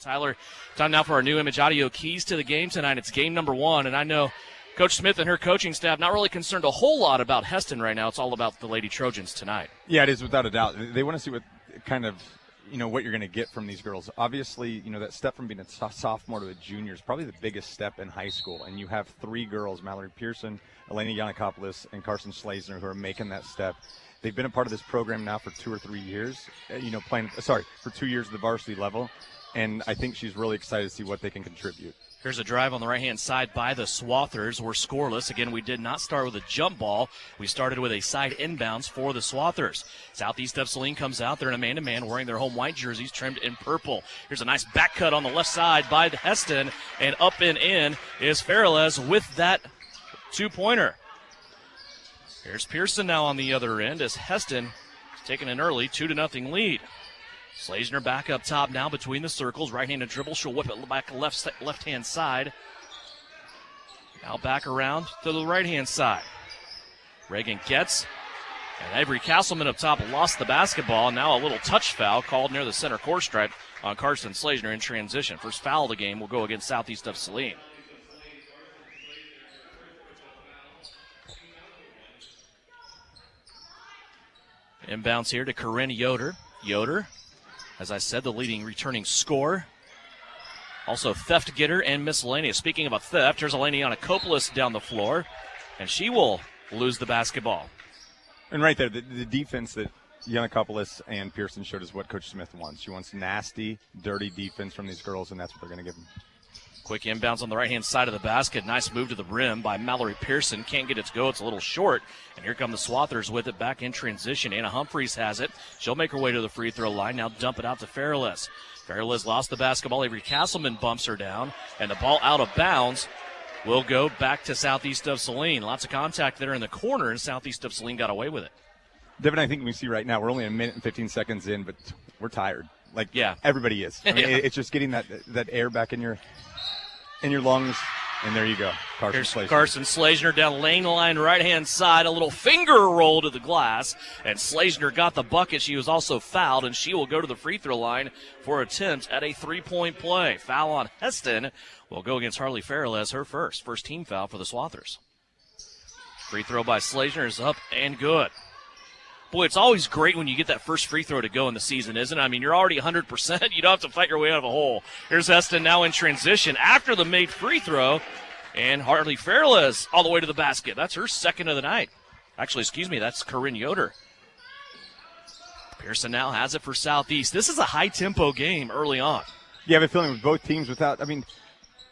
Tyler, time now for our new Image Audio keys to the game tonight. It's game number 1, and I know Coach Smith and her coaching staff not really concerned a whole lot about Hesston right now. It's all about the Lady Trojans tonight. Yeah, it is without a doubt. They want to see what kind of, what you're going to get from these girls. Obviously, that step from being a sophomore to a junior is probably the biggest step in high school. And you have 3 girls, Mallory Pearson, Elena Yannikopoulos, and Carson Schlesner, who are making that step. They've been a part of this program now for 2 or 3 years, for 2 years at the varsity level. And I think she's really excited to see what they can contribute. Here's a drive on the right-hand side by the Swathers. We're scoreless. Again, we did not start with a jump ball. We started with a side inbounds for the Swathers. Southeast of Salina comes out. They're in a man-to-man wearing their home white jerseys trimmed in purple. Here's a nice back cut on the left side by Hesston, and up and in is Farrells with that 2-pointer. Here's Pearson now on the other end as Hesston is taking an early 2-0 lead. Schlesner back up top now between the circles. Right-handed dribble. She'll whip it back left-hand side. Now back around to the right-hand side. Reagan gets. And Avery Castleman up top lost the basketball. Now a little touch foul called near the center court stripe on Carson Schlesner in transition. First foul of the game will go against Southeast of Salina. Inbounds here to Corinne Yoder. Yoder, as I said, the leading returning scorer. Also theft getter and miscellaneous. Speaking of a theft, here's Elena Yannikopoulos down the floor, and she will lose the basketball. And right there, the defense that Yannikopoulos and Pearson showed is what Coach Smith wants. She wants nasty, dirty defense from these girls, and that's what they're going to give them. Quick inbounds on the right-hand side of the basket. Nice move to the rim by Mallory Pearson. Can't get it to go. It's a little short. And here come the Swathers with it back in transition. Anna Humphreys has it. She'll make her way to the free throw line. Now dump it out to Farrells. Farrells lost the basketball. Avery Castleman bumps her down. And the ball out of bounds will go back to Southeast of Salina. Lots of contact there in the corner, and Southeast of Salina got away with it. Devin, I think we see right now, we're only a minute and 15 seconds in, but we're tired. Yeah. Everybody is. I mean, it's just getting that air back in your lungs, and there you go. Carson Schlesner. Carson Schlesner down lane line right-hand side. A little finger roll to the glass, and Schlesner got the bucket. She was also fouled, and she will go to the free throw line for attempt at a 3-point play. Foul on Hesston will go against Harley Farrells, her first team foul for the Swathers. Free throw by Schlesner is up and good. Boy, it's always great when you get that first free throw to go in the season, isn't it? I mean, you're already 100%. You don't have to fight your way out of a hole. Here's Hesston now in transition after the made free throw. And Harley Farrells all the way to the basket. That's her second of the night. Actually, that's Corinne Yoder. Pearson now has it for Southeast. This is a high-tempo game early on. Yeah, I have a feeling with both teams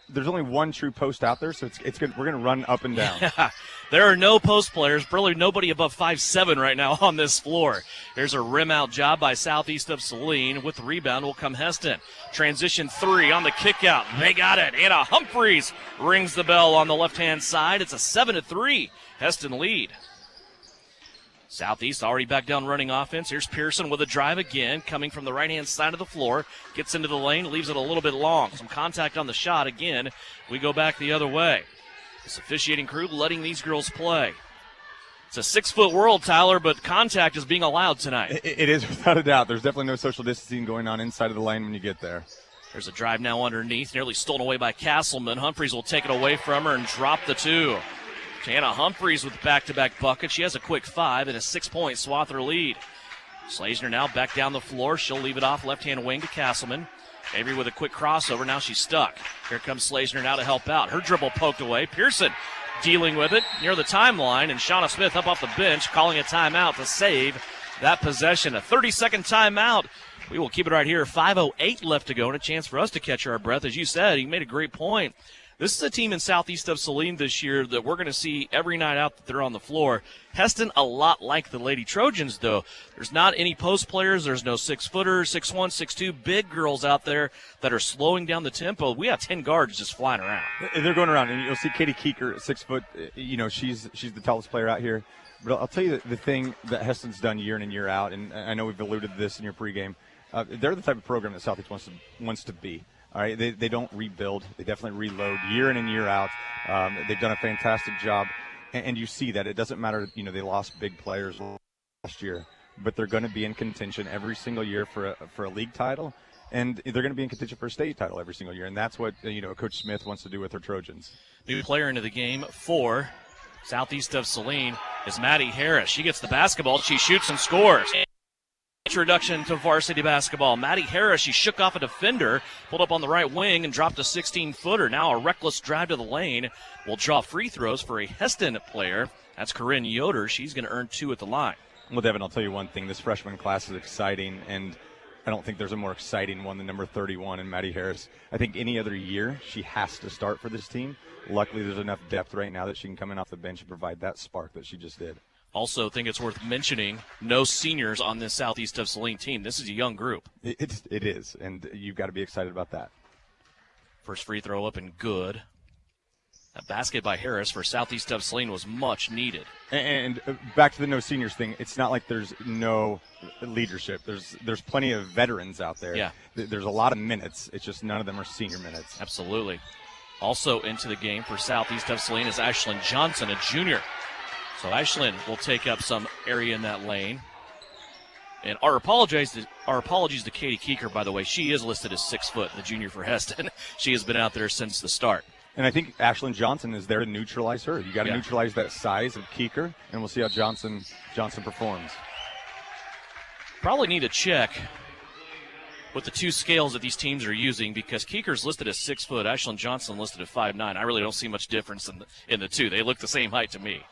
there's only one true post out there, so it's good. We're going to run up and down. Yeah, there are no post players, probably nobody above 5'7" right now on this floor. Here's a rim out job by Southeast of Salina. With the rebound will come Hesston. Transition 3 on the kick out. They got it. Anna Humphreys rings the bell on the left-hand side. It's a 7-3 Hesston lead. Southeast already back down running offense. Here's Pearson with a drive again, coming from the right-hand side of the floor. Gets into the lane, leaves it a little bit long. Some contact on the shot. Again, we go back the other way. This officiating crew letting these girls play. It's a 6-foot world, Tyler, but contact is being allowed tonight. It is without a doubt. There's definitely no social distancing going on inside of the lane when you get there. There's a drive now underneath, nearly stolen away by Castleman. Humphreys will take it away from her and drop the 2. Anna Humphreys with back-to-back buckets. She has a quick 5 and a 6-point Swather lead. Schlesner now back down the floor. She'll leave it off left-hand wing to Castleman. Avery with a quick crossover. Now she's stuck. Here comes Schlesner now to help out. Her dribble poked away. Pearson dealing with it near the timeline. And Shauna Smith up off the bench calling a timeout to save that possession. A 30-second timeout. We will keep it right here. 5:08 left to go and a chance for us to catch our breath. As you said, you made a great point. This is a team in Southeast of Salina this year that we're going to see every night out that they're on the floor. Hesston, a lot like the Lady Trojans, though. There's not any post players. There's no 6-footers, 6'1", 6'2", big girls out there that are slowing down the tempo. We have 10 guards just flying around. They're going around, and you'll see Katie Keeker, 6 foot. She's the tallest player out here. But I'll tell you the thing that Hesston's done year in and year out, and I know we've alluded to this in your pregame. They're the type of program that Southeast wants to be. All right, they don't rebuild. They definitely reload year in and year out. They've done a fantastic job, and you see that. It doesn't matter, they lost big players last year, but they're going to be in contention every single year for a league title. and they're going to be in contention for a state title every single year, and that's what Coach Smith wants to do with her Trojans. New player into the game for Southeast of Saline is Maddie Harris. She gets the basketball. She shoots and scores. Introduction to varsity basketball. Maddie Harris, she shook off a defender, pulled up on the right wing, and dropped a 16-footer. Now a reckless drive to the lane will draw free throws for a Hesston player. That's Corinne Yoder. She's going to earn 2 at the line. Well, Devin, I'll tell you one thing. This freshman class is exciting, and I don't think there's a more exciting one than number 31 in Maddie Harris. I think any other year she has to start for this team. Luckily, there's enough depth right now that she can come in off the bench and provide that spark that she just did. Also think it's worth mentioning, no seniors on this Southeast of Saline team. This is a young group. It is, and you've got to be excited about that. First free throw up and good. That basket by Harris for Southeast of Saline was much needed. And back to the no seniors thing, it's not like there's no leadership. There's plenty of veterans out there. Yeah. There's a lot of minutes. It's just none of them are senior minutes. Absolutely. Also into the game for Southeast of Saline is Ashlyn Johnson, a junior. So Ashlyn will take up some area in that lane. And our apologies to Katie Keeker, by the way. She is listed as 6 foot, the junior for Hesston. She has been out there since the start. And I think Ashlyn Johnson is there to neutralize her. You got to neutralize that size of Keeker, and we'll see how Johnson performs. Probably need to check with the 2 scales that these teams are using, because Keeker's listed as 6 foot, Ashlyn Johnson listed at 5'9". I really don't see much difference in the 2. They look the same height to me.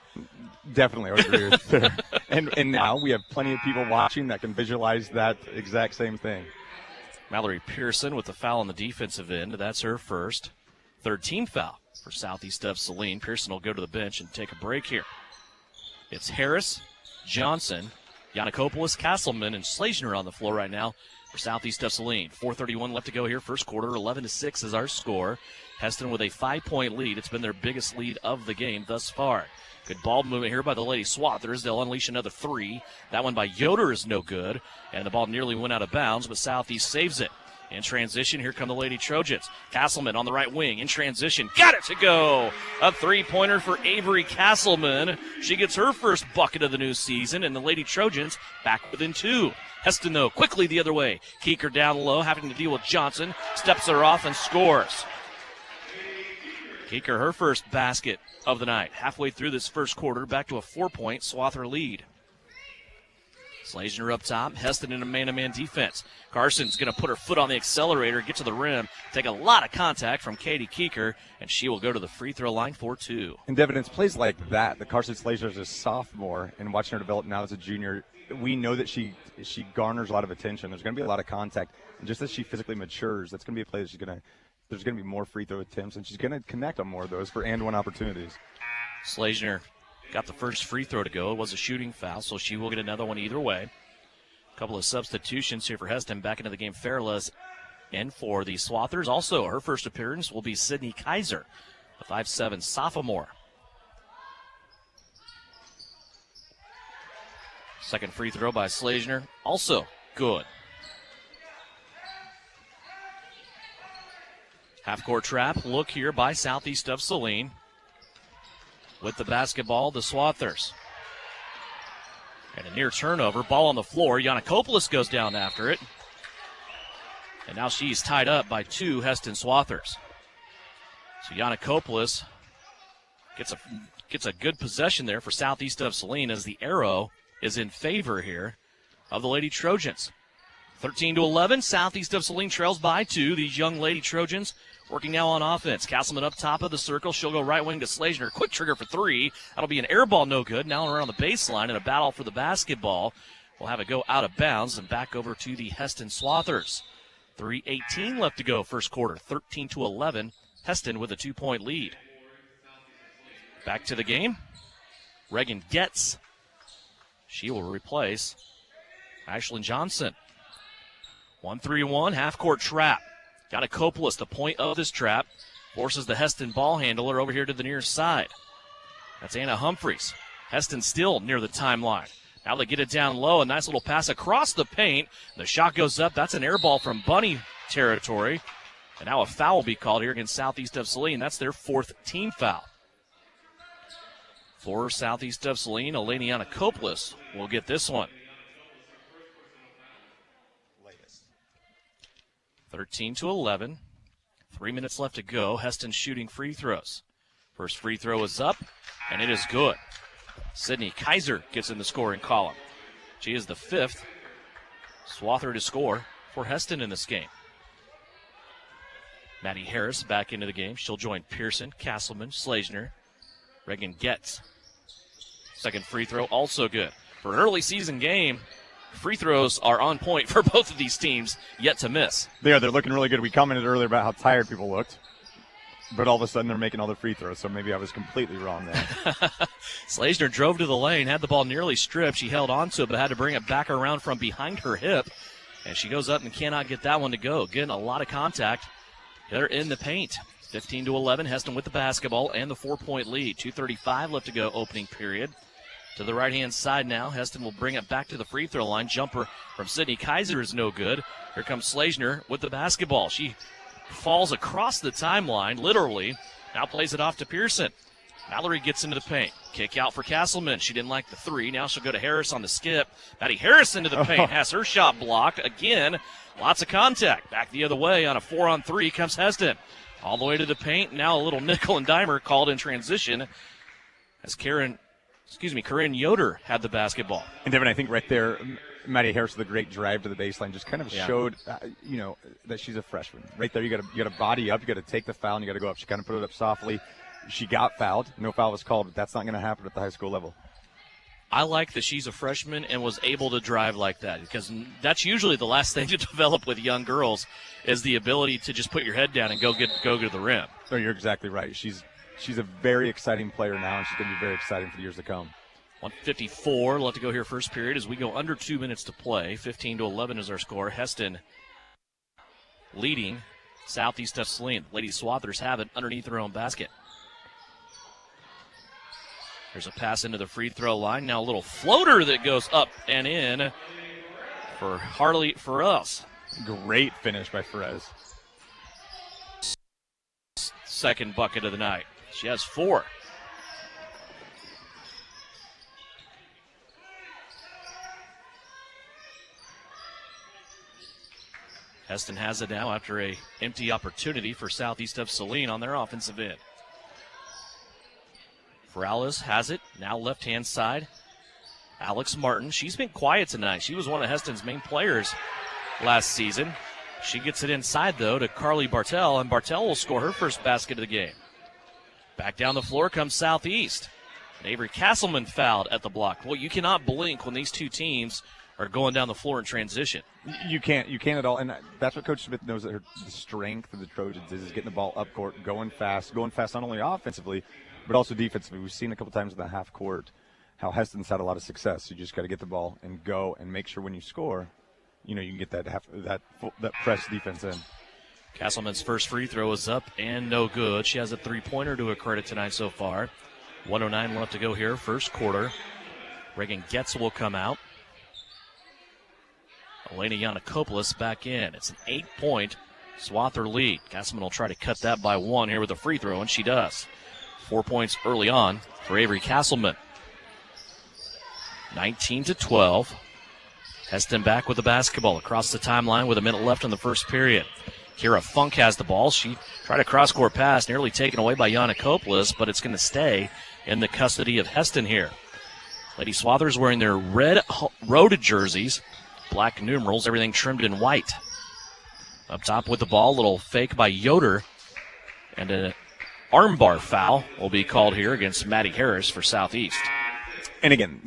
Definitely, I would agree with that. And now we have plenty of people watching that can visualize that exact same thing. Mallory Pearson with the foul on the defensive end. That's her first. 3rd team foul for Southeast of Saline. Pearson will go to the bench and take a break here. It's Harris, Johnson, Yanakopoulos, Castleman, and Schlesner on the floor right now for Southeast of Saline. 4:31 left to go here. First quarter, 11-6 is our score. Hesston with a 5-point lead. It's been their biggest lead of the game thus far. Good ball movement here by the Lady Swathers. They'll unleash another 3. That one by Yoder is no good, and the ball nearly went out of bounds, but Southeast saves it. In transition, here come the Lady Trojans. Castleman on the right wing. In transition, got it to go. A 3-pointer for Avery Castleman. She gets her first bucket of the new season, and the Lady Trojans back within 2. Hesston, though, quickly the other way. Keeker down low, having to deal with Johnson. Steps her off and scores. Keeker, her first basket of the night. Halfway through this first quarter, back to a 4-point Swather lead. Schlesner up top. Hesston in a man-to-man defense. Carson's going to put her foot on the accelerator, get to the rim, take a lot of contact from Katie Keeker, and she will go to the free throw line for 2. And Devin, it's plays like that Carson Schlesner is a sophomore, and watching her develop now as a junior, we know that she garners a lot of attention. There's going to be a lot of contact, and just as she physically matures, that's going to be a play that there's going to be more free throw attempts, and she's going to connect on more of those for and-one opportunities. Schlesner got the first free throw to go. It was a shooting foul, so she will get another one either way. A couple of substitutions here for Hesston. Back into the game, Fairless in for the Swathers. Also, her first appearance will be Sydney Kaiser, the 5'7" sophomore. Second free throw by Schlesner, also good. Half-court trap look here by Southeast of Saline. With the basketball, the Swathers. And a near turnover. Ball on the floor. Yanakopoulos goes down after it. And now she's tied up by 2 Hesston Swathers. So Yanakopoulos gets a good possession there for Southeast of Saline as the arrow is in favor here of the Lady Trojans. 13-11, Southeast of Saline trails by 2. These young Lady Trojans working now on offense. Castleman up top of the circle. She'll go right wing to Schlesner. Quick trigger for 3. That'll be an air ball, no good. Now around the baseline in a battle for the basketball. We'll have it go out of bounds and back over to the Hesston Swathers. 3:18 left to go first quarter. 13-11, Hesston with a 2-point lead. Back to the game. Reagan Getz. She will replace Ashlyn Johnson. 1-3-1, half-court trap. Yanakopoulos, the point of this trap, forces the Hesston ball handler over here to the near side. That's Anna Humphreys. Hesston still near the timeline. Now they get it down low. A nice little pass across the paint. The shot goes up. That's an air ball from Bunny territory. And now a foul will be called here against Southeast of Saline. That's their 4th team foul. For Southeast of Saline, Eleni Yanakopoulos will get this one. 13-11. 3 minutes left to go. Hesston shooting free throws. First free throw is up, and it is good. Sydney Kaiser gets in the scoring column. She is the 5th Swather to score for Hesston in this game. Maddie Harris back into the game. She'll join Pearson, Castleman, Schlesner, Reagan Getz. Second free throw also good. For an early season game, free throws are on point for both of these teams, yet to miss. They're looking really good. We commented earlier about how tired people looked, but all of a sudden they're making all the free throws, so maybe I was completely wrong there. Schlesner drove to the lane, had the ball nearly stripped. She held on to it, but had to bring it back around from behind her hip, and she goes up and cannot get that one to go. Again, a lot of contact. They're in the paint. 15-11, Hesston with the basketball and the 4-point lead. 2:35 left to go opening period. To the right-hand side now, Hesston will bring it back to the free throw line. Jumper from Sydney Kaiser is no good. Here comes Schlesner with the basketball. She falls across the timeline, literally. Now plays it off to Pearson. Mallory gets into the paint. Kick out for Castleman. She didn't like the three. Now she'll go to Harris on the skip. Maddie Harris into the paint. Has her shot blocked. Again, lots of contact. Back the other way on a 4-on-3 comes Hesston. All the way to the paint. Now a little nickel and dimer called in transition as Corinne Yoder had the basketball. And Devin, I think right there, Maddie Harris with a great drive to the baseline just kind of showed, that she's a freshman. Right there, you got to body up, you got to take the foul, and you got to go up. She kind of put it up softly. She got fouled. No foul was called, but that's not going to happen at the high school level. I like that she's a freshman and was able to drive like that, because that's usually the last thing to develop with young girls is the ability to just put your head down and go to the rim. No, you're exactly right. She's a very exciting player now, and she's going to be very exciting for the years to come. 1:54 left to go here first period as we go under 2 minutes to play. 15-11 is our score. Hesston leading Southeast of Salina. Lady Swathers have it underneath their own basket. There's a pass into the free throw line. Now a little floater that goes up and in for Harley Ferez. Great finish by Ferez. Second bucket of the night. She has 4. Hesston has it now after a empty opportunity for Southeast of Salina on their offensive end. Ferales has it, now left-hand side. Alex Martin, she's been quiet tonight. She was one of Hesston's main players last season. She gets it inside, though, to Carly Bartel, and Bartel will score her first basket of the game. Back down the floor comes Southeast. And Avery Castleman fouled at the block. Well, you cannot blink when these two teams are going down the floor in transition. You can't at all, and that's what Coach Smith knows, that the strength of the Trojans is getting the ball up court, going fast not only offensively, but also defensively. We've seen a couple times in the half court how Hesston's had a lot of success. You just got to get the ball and go and make sure when you score, you can get that press defense in. Castleman's first free throw is up and no good. She has a three-pointer to her credit tonight so far. 1:09 left to go here, first quarter. Reagan Getz will come out. Elena Yanakopoulos back in. It's an 8-point Swather lead. Castleman will try to cut that by 1 here with a free throw, and she does. 4 points early on for Avery Castleman. 19-12. Hesston back with the basketball across the timeline with a minute left in the first period. Kira Funk has the ball. She tried a cross-court pass, nearly taken away by Yanakopoulos, but it's going to stay in the custody of Hesston here. Lady Swathers wearing their red road jerseys, black numerals, everything trimmed in white. Up top with the ball, little fake by Yoder, and an armbar foul will be called here against Maddie Harris for Southeast. And again,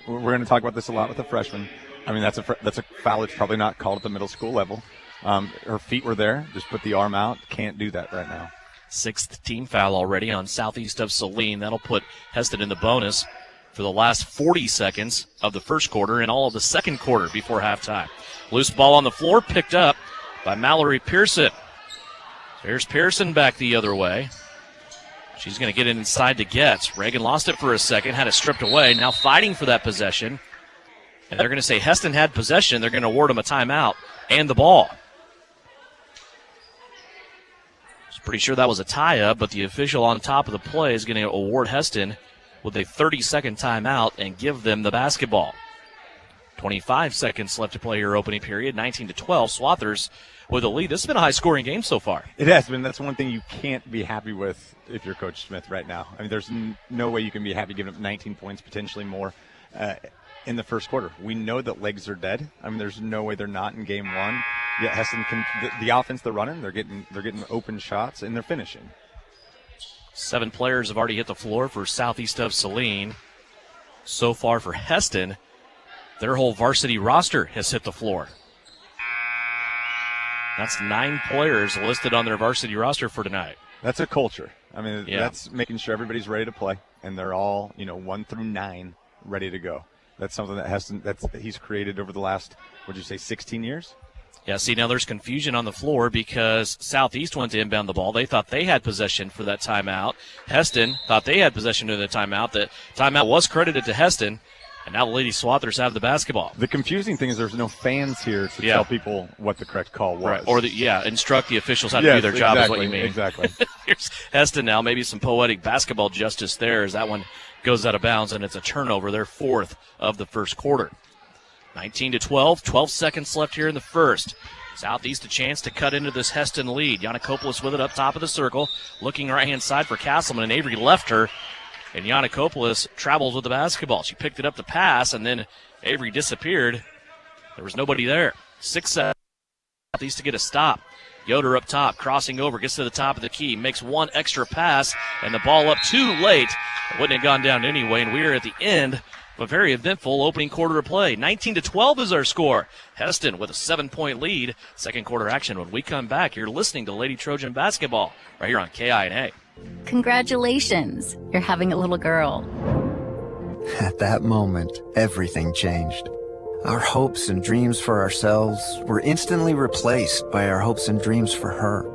we're going to talk about this a lot with the freshmen. I mean, that's a foul that's probably not called at the middle school level. Her feet were there, just put the arm out. Can't do that right now. 6th team foul already on Southeast of Salina. That'll put Hesston in the bonus for the last 40 seconds of the first quarter and all of the second quarter before halftime. Loose ball on the floor, picked up by Mallory Pearson. There's Pearson back the other way. She's going to get it inside to Getz. Reagan lost it for a second, had it stripped away, now fighting for that possession. And they're going to say Hesston had possession. They're going to award him a timeout and the ball. Pretty sure that was a tie-up, but the official on top of the play is going to award Hesston with a 30-second timeout and give them the basketball. 25 seconds left to play your opening period. 19-12. Swathers with a lead. This has been a high-scoring game so far. It has been. That's one thing you can't be happy with if you're Coach Smith right now. I mean, there's no way you can be happy giving up 19 points, potentially more, in the first quarter. We know that legs are dead. I mean, there's no way they're not in game one. Yet Hesston can the offense they're running. They're getting open shots and they're finishing. 7 players have already hit the floor for Southeast of Salina. So far for Hesston, their whole varsity roster has hit the floor. That's 9 players listed on their varsity roster for tonight. That's a culture. I mean, That's making sure everybody's ready to play, and they're all 1 through 9 ready to go. That's something that Hesston he's created over the last, 16 years? Yeah, see, now there's confusion on the floor because Southeast went to inbound the ball. They thought they had possession for that timeout. Hesston thought they had possession of the timeout. The timeout was credited to Hesston, and now the Lady Swathers have the basketball. The confusing thing is there's no fans here to tell people what the correct call was. Right. Or, instruct the officials how to do their job is what you mean. Exactly. Here's Hesston now, maybe some poetic basketball justice there as that one goes out of bounds, and it's a turnover, their 4th of the first quarter. 19-12, 12 seconds left here in the first. Southeast a chance to cut into this Hesston lead. Yanakopoulos with it up top of the circle, looking right-hand side for Castleman, and Avery left her. And Yanakopoulos travels with the basketball. She picked it up to pass, and then Avery disappeared. There was nobody there. 6 seconds Southeast to get a stop. Yoder up top, crossing over, gets to the top of the key, makes one extra pass, and the ball up too late. It wouldn't have gone down anyway, and we are at the end of a very eventful opening quarter of play. 19-12 is our score. Hesston with a 7-point lead. Second quarter action. When we come back, you're listening to Lady Trojan Basketball right here on KINA. Congratulations, you're having a little girl. At that moment, everything changed. Our hopes and dreams for ourselves were instantly replaced by our hopes and dreams for her.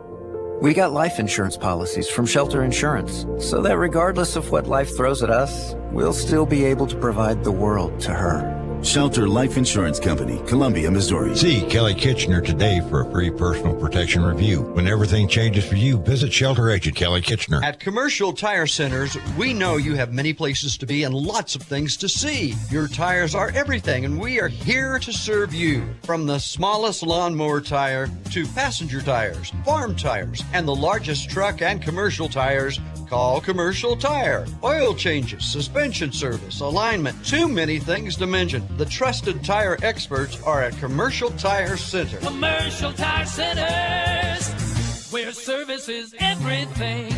We got life insurance policies from Shelter Insurance, so that regardless of what life throws at us, we'll still be able to provide the world to her. Shelter Life Insurance Company, Columbia, Missouri. See Kelly Kitchener today for a free personal protection review. When everything changes for you, visit Shelter Agent Kelly Kitchener. At Commercial Tire Centers, we know you have many places to be and lots of things to see. Your tires are everything, and we are here to serve you. From the smallest lawnmower tire to passenger tires, farm tires, and the largest truck and commercial tires, call Commercial Tire. Oil changes, suspension service, alignment, too many things to mention. The trusted tire experts are at Commercial Tire Center. Commercial Tire Centers, where service is everything.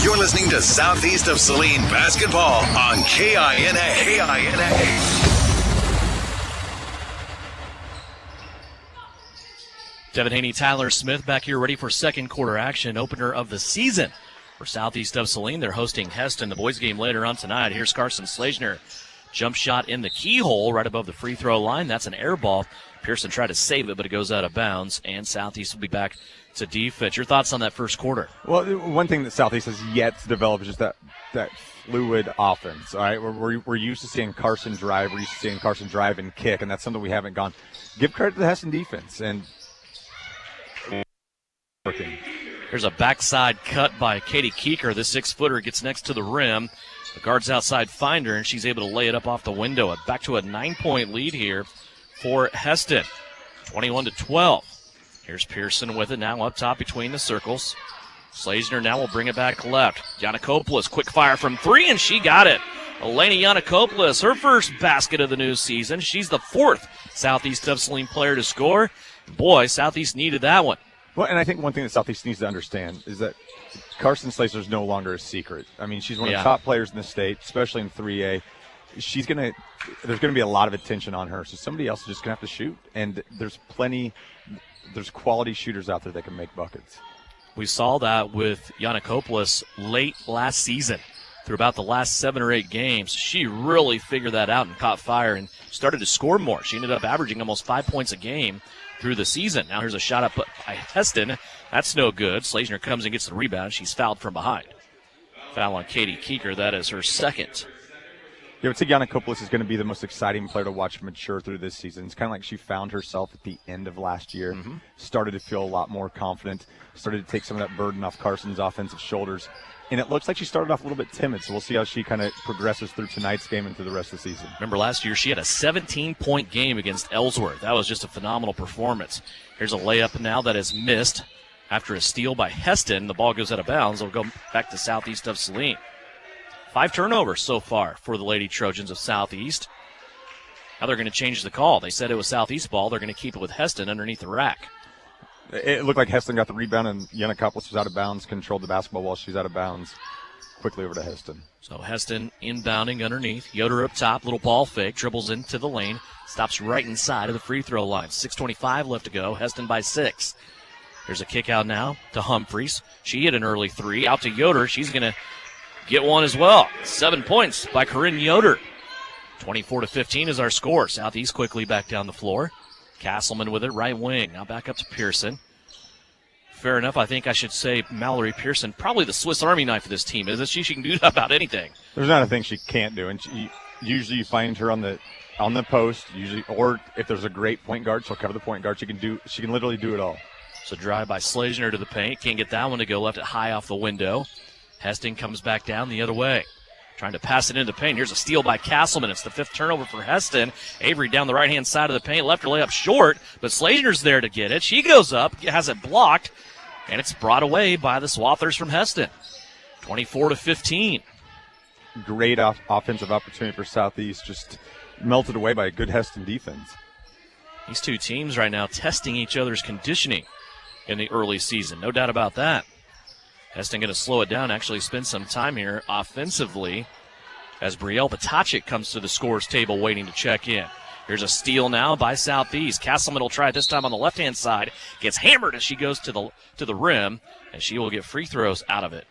You're listening to Southeast of Salina Basketball on KINA. Devin Haney, Tyler Smith back here ready for second quarter action, opener of the season for Southeast of Salina. They're hosting Hesston, the boys game later on tonight. Here's Carson Schlesner. Jump shot in the keyhole right above the free throw line. That's an air ball. Pearson tried to save it, but it goes out of bounds, and Southeast will be back to defense. Your thoughts on that first quarter? Well, one thing that Southeast has yet to develop is just that fluid offense. All right, we're used to seeing Carson drive. We're used to seeing Carson drive and kick, and that's something we haven't gone. Give credit to the Hesston defense and working. There's a backside cut by Katie Keeker. The 6-footer gets next to the rim. The guards outside find her, and she's able to lay it up off the window. Back to a 9-point lead here for Hesston. 21-12. Here's Pearson with it now up top between the circles. Schlesner now will bring it back left. Yanakopoulos, quick fire from 3, and she got it. Elena Yanakopoulos, her first basket of the new season. She's the 4th Southeast of Salina player to score. Boy, Southeast needed that one. Well, and I think one thing that Southeast needs to understand is that Carson Schlesner is no longer a secret. I mean, she's one of the top players in the state, especially in 3A. There's going to be a lot of attention on her, so somebody else is just going to have to shoot. And there's quality shooters out there that can make buckets. We saw that with Yanakopoulos late last season. Through about the last 7 or 8 games, she really figured that out and caught fire and started to score more. She ended up averaging almost 5 points a game through the season. Now here's a shot up by Hesston. That's no good. Schlesner comes and gets the rebound. She's fouled from behind. Foul on Katie Keeker. That is her second. Yeah, I would say Yanakopoulos is going to be the most exciting player to watch mature through this season. It's kind of like she found herself at the end of last year, started to feel a lot more confident, started to take some of that burden off Carson's offensive shoulders. And it looks like she started off a little bit timid, so we'll see how she kind of progresses through tonight's game and through the rest of the season. Remember last year she had a 17-point game against Ellsworth. That was just a phenomenal performance. Here's a layup now that is missed after a steal by Hesston. The ball goes out of bounds. It'll go back to Southeast of Salina. 5 turnovers so far for the Lady Trojans of Southeast. Now they're going to change the call. They said it was Southeast ball. They're going to keep it with Hesston underneath the rack. It looked like Hesston got the rebound, and Yannikopoulos was out of bounds, controlled the basketball while she's out of bounds. Quickly over to Hesston. So Hesston inbounding underneath. Yoder up top, little ball fake, dribbles into the lane, stops right inside of the free throw line. 6:25 left to go. Hesston by 6. There's a kick out now to Humphreys. She hit an early 3. Out to Yoder. She's going to get one as well. 7 points by Corinne Yoder. 24-15 is our score. Southeast quickly back down the floor. Castleman with it, right wing. Now back up to Pearson. Fair enough, I think I should say Mallory Pearson, probably the Swiss Army knife of this team, isn't she? She can do about anything. There's not a thing she can't do, and usually you find her on the post, usually, or if there's a great point guard, she'll cover the point guard. She can literally do it all. So drive by Schlesner to the paint. Can't get that one to go. Left it high off the window. Hesston comes back down the other way. Trying to pass it into the paint. Here's a steal by Castleman. It's the 5th turnover for Hesston. Avery down the right-hand side of the paint. Left her layup short, but Schlesner's there to get it. She goes up, has it blocked, and it's brought away by the Swathers from Hesston. 24-15. Great offensive opportunity for Southeast. Just melted away by a good Hesston defense. These two teams right now testing each other's conditioning in the early season. No doubt about that. Hesston going to slow it down, actually spend some time here offensively as Brielle Potacek comes to the scores table waiting to check in. Here's a steal now by Southeast. Castleman will try it this time on the left-hand side. Gets hammered as she goes to the rim, and she will get free throws out of it.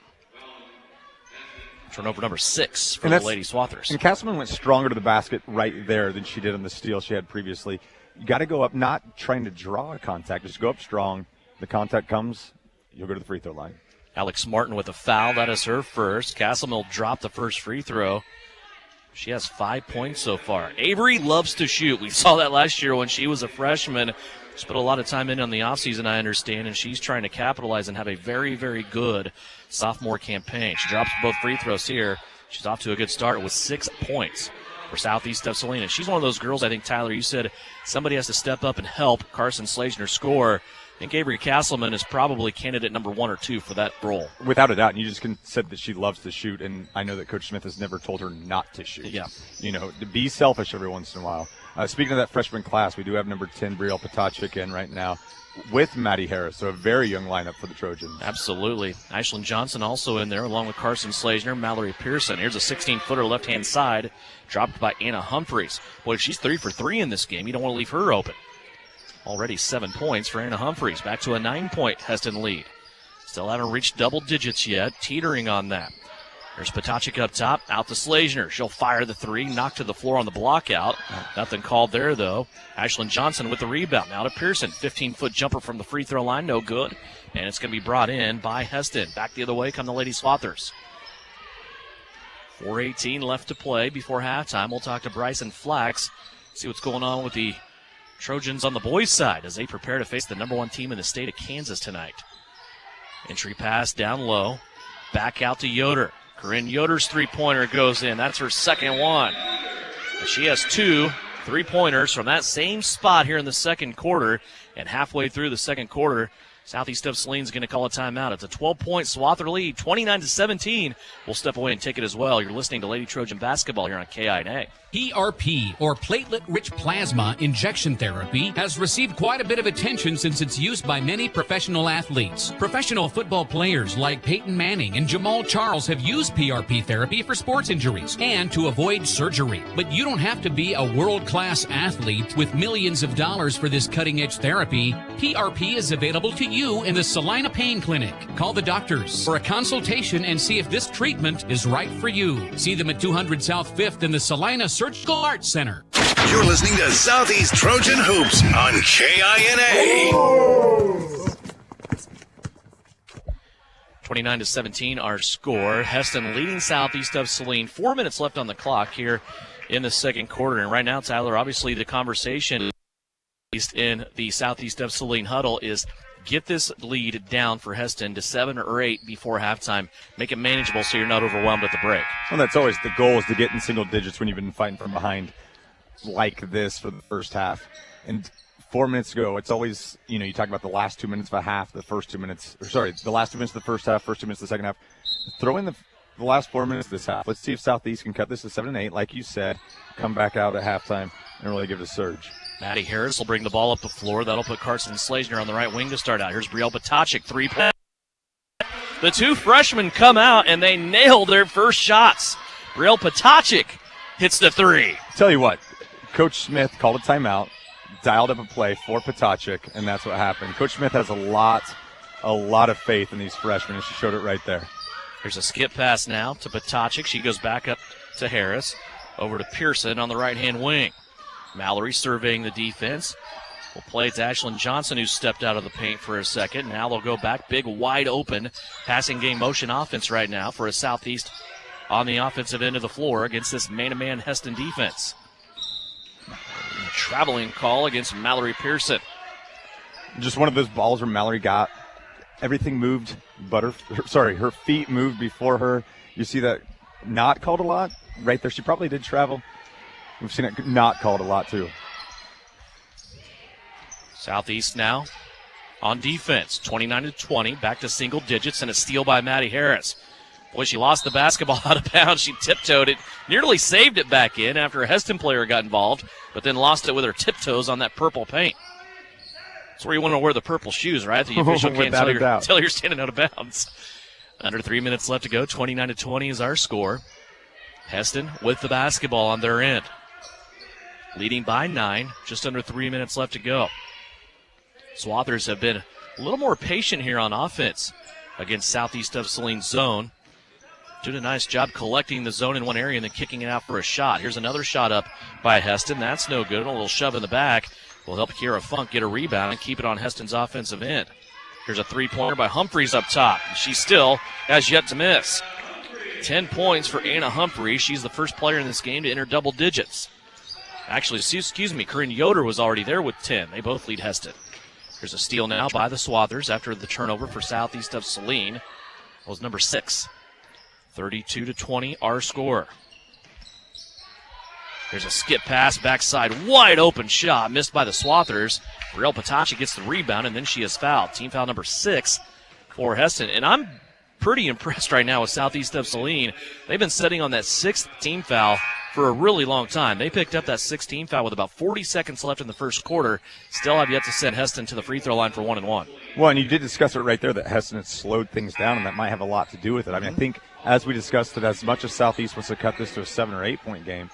Turnover number 6 for the Lady Swathers. And Castleman went stronger to the basket right there than she did on the steal she had previously. You got to go up, not trying to draw a contact. Just go up strong. The contact comes, you'll go to the free throw line. Alex Martin with a foul. That is her first. Castleman will drop the first free throw. She has 5 points so far. Avery loves to shoot. We saw that last year when she was a freshman. She put a lot of time in on the offseason, I understand, and she's trying to capitalize and have a very, very good sophomore campaign. She drops both free throws here. She's off to a good start with 6 points for Southeast of Salina. She's one of those girls, I think, Tyler, you said somebody has to step up and help Carson Schlesner score. I think Avery Castleman is probably candidate number 1 or 2 for that role. Without a doubt. And you just said that she loves to shoot, and I know that Coach Smith has never told her not to shoot. Yeah. You know, to be selfish every once in a while. Speaking of that freshman class, we do have number 10, Brielle Potacek, in right now with Maddie Harris, so a very young lineup for the Trojans. Absolutely. Ashlyn Johnson also in there, along with Carson Schlesner, Mallory Pearson. Here's a 16-footer left-hand side, dropped by Anna Humphreys. Boy, she's 3 for 3 in this game. You don't want to leave her open. Already 7 points for Anna Humphreys. Back to a 9-point Hesston lead. Still haven't reached double digits yet, teetering on that. There's Potacek up top, out to Schlesner. She'll fire the 3, knocked to the floor on the block out. Nothing called there, though. Ashlyn Johnson with the rebound. Now to Pearson. 15-foot jumper from the free throw line, no good. And it's going to be brought in by Hesston. Back the other way come the Lady Swathers. 4:18 left to play before halftime. We'll talk to Bryson Flax, see what's going on with the Trojans on the boys' side as they prepare to face the number 1 team in the state of Kansas tonight. Entry pass down low. Back out to Yoder. Corinne Yoder's 3-pointer goes in. That's her second one. She has 2 3-pointers from that same spot here in the second quarter. And halfway through the second quarter, Southeast of Salina is going to call a timeout. It's a 12-point Swather lead, 29-17. We'll step away and take it as well. You're listening to Lady Trojan Basketball here on KINA. PRP, or platelet-rich plasma injection therapy, has received quite a bit of attention since its use by many professional athletes. Professional football players like Peyton Manning and Jamal Charles have used PRP therapy for sports injuries and to avoid surgery. But you don't have to be a world-class athlete with millions of dollars for this cutting-edge therapy. PRP is available to you in the Salina Pain Clinic. Call the doctors for a consultation and see if this treatment is right for you. See them at 200 South 5th in the Salina Surgical Arts Center. You're listening to Southeast Trojan Hoops on KINA. 29-17 our score. Hesston leading Southeast of Salina. 4 minutes left on the clock here in the second quarter. And right now, Tyler, obviously the conversation in the Southeast of Salina huddle is get this lead down for Hesston to 7 or 8 before halftime. Make it manageable so you're not overwhelmed at the break. Well, that's always the goal, is to get in single digits when you've been fighting from behind like this for the first half. And 4 minutes to go, it's always, you talk about the last 2 minutes of a half, the last 2 minutes of the first half, first 2 minutes of the second half. Throw in the last 4 minutes of this half. Let's see if Southeast can cut this to 7-8, like you said, come back out at halftime and really give it a surge. Maddie Harris will bring the ball up the floor. That'll put Carson Schlesner on the right wing to start out. Here's Brielle Potacek, 3-point. The two freshmen come out, and they nail their first shots. Brielle Potacek hits the three. Tell you what, Coach Smith called a timeout, dialed up a play for Potacek, and that's what happened. Coach Smith has a lot of faith in these freshmen, and she showed it right there. There's a skip pass now to Potacek. She goes back up to Harris. Over to Pearson on the right-hand wing. Mallory surveying the defense. We'll play it to Ashlyn Johnson, who stepped out of the paint for a second. Now they'll go back. Big, wide-open passing game motion offense right now for a Southeast on the offensive end of the floor against this man-to-man Hesston defense. A traveling call against Mallory Pearson. Just one of those balls where Mallory got everything moved, but her feet moved before her. You see that not called a lot right there. She probably did travel. We've seen it not called a lot, too. Southeast now on defense, 29-20, back to single digits, and a steal by Maddie Harris. Boy, she lost the basketball out of bounds. She tiptoed it, nearly saved it back in after a Hesston player got involved, but then lost it with her tiptoes on that purple paint. That's where you want to wear the purple shoes, right? The official can't tell you're standing out of bounds. Under 3 minutes left to go, 29-20 is our score. Hesston with the basketball on their end. Leading by 9, just under 3 minutes left to go. Swathers have been a little more patient here on offense against Southeast of Saline's zone. Doing a nice job collecting the zone in one area and then kicking it out for a shot. Here's another shot up by Hesston. That's no good. A little shove in the back will help Kiera Funk get a rebound and keep it on Heston's offensive end. Here's a three-pointer by Humphreys up top. She still has yet to miss. 10 points for Anna Humphrey. She's the first player in this game to enter double digits. Actually, Corinne Yoder was already there with 10. They both lead Hesston. There's a steal now by the Swathers after the turnover for Southeast of Saline. That was number 6. 32-20, our score. There's a skip pass, backside, wide open shot, missed by the Swathers. Brielle Potacek gets the rebound, and then she is fouled. Team foul number 6 for Hesston. And I'm pretty impressed right now with Southeast of Saline. They've been sitting on that 6th team foul for a really long time. They picked up that 6th team foul with about 40 seconds left in the first quarter. Still have yet to send Hesston to the free throw line for 1-1. Well, and you did discuss it right there that Hesston has slowed things down, and that might have a lot to do with it. I mean, I think as we discussed it, as much as Southeast wants to cut this to a 7 or 8 point game,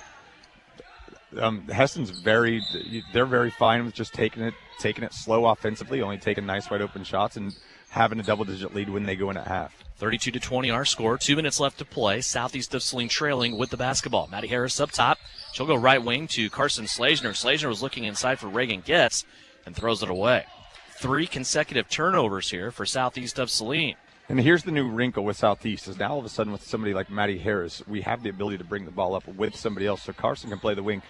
Hesston's they're very fine with just taking it slow offensively, only taking nice wide open shots and having a double-digit lead when they go in at half. 32-20 our score. 2 minutes left to play. Southeast of Saline trailing with the basketball. Maddie Harris up top. She'll go right wing to Carson Schlesner. Schlesner was looking inside for Reagan Getz and throws it away. 3 consecutive turnovers here for Southeast of Saline. And here's the new wrinkle with Southeast is now all of a sudden with somebody like Maddie Harris, we have the ability to bring the ball up with somebody else. So Carson can play the wing.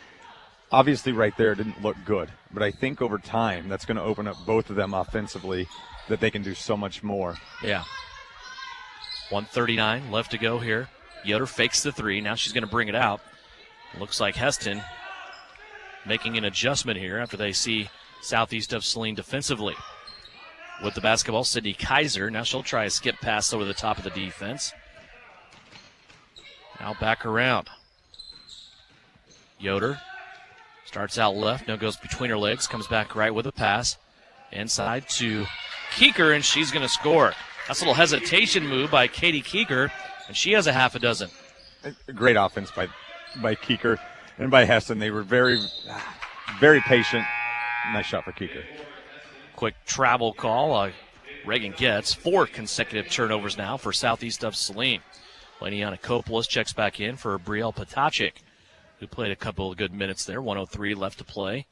Obviously right there it didn't look good, but I think over time that's going to open up both of them offensively, that they can do so much more. Yeah. 1:39 left to go here. Yoder fakes the 3. Now she's going to bring it out. Looks like Hesston making an adjustment here after they see Southeast of Saline defensively. With the basketball, Sydney Kaiser. Now she'll try a skip pass over the top of the defense. Now back around. Yoder starts out left. Now goes between her legs. Comes back right with a pass. Inside to Keeker, and she's going to score. That's a little hesitation move by Katie Keeker, and she has a half a dozen. A great offense by Keeker and by Hesston. They were very, very patient. Nice shot for Keeker. Quick travel call. Reagan Getz 4 consecutive turnovers now for Southeast of Saline. Laniana Kopoulos checks back in for Brielle Potacek, who played a couple of good minutes there. 1:03 left to play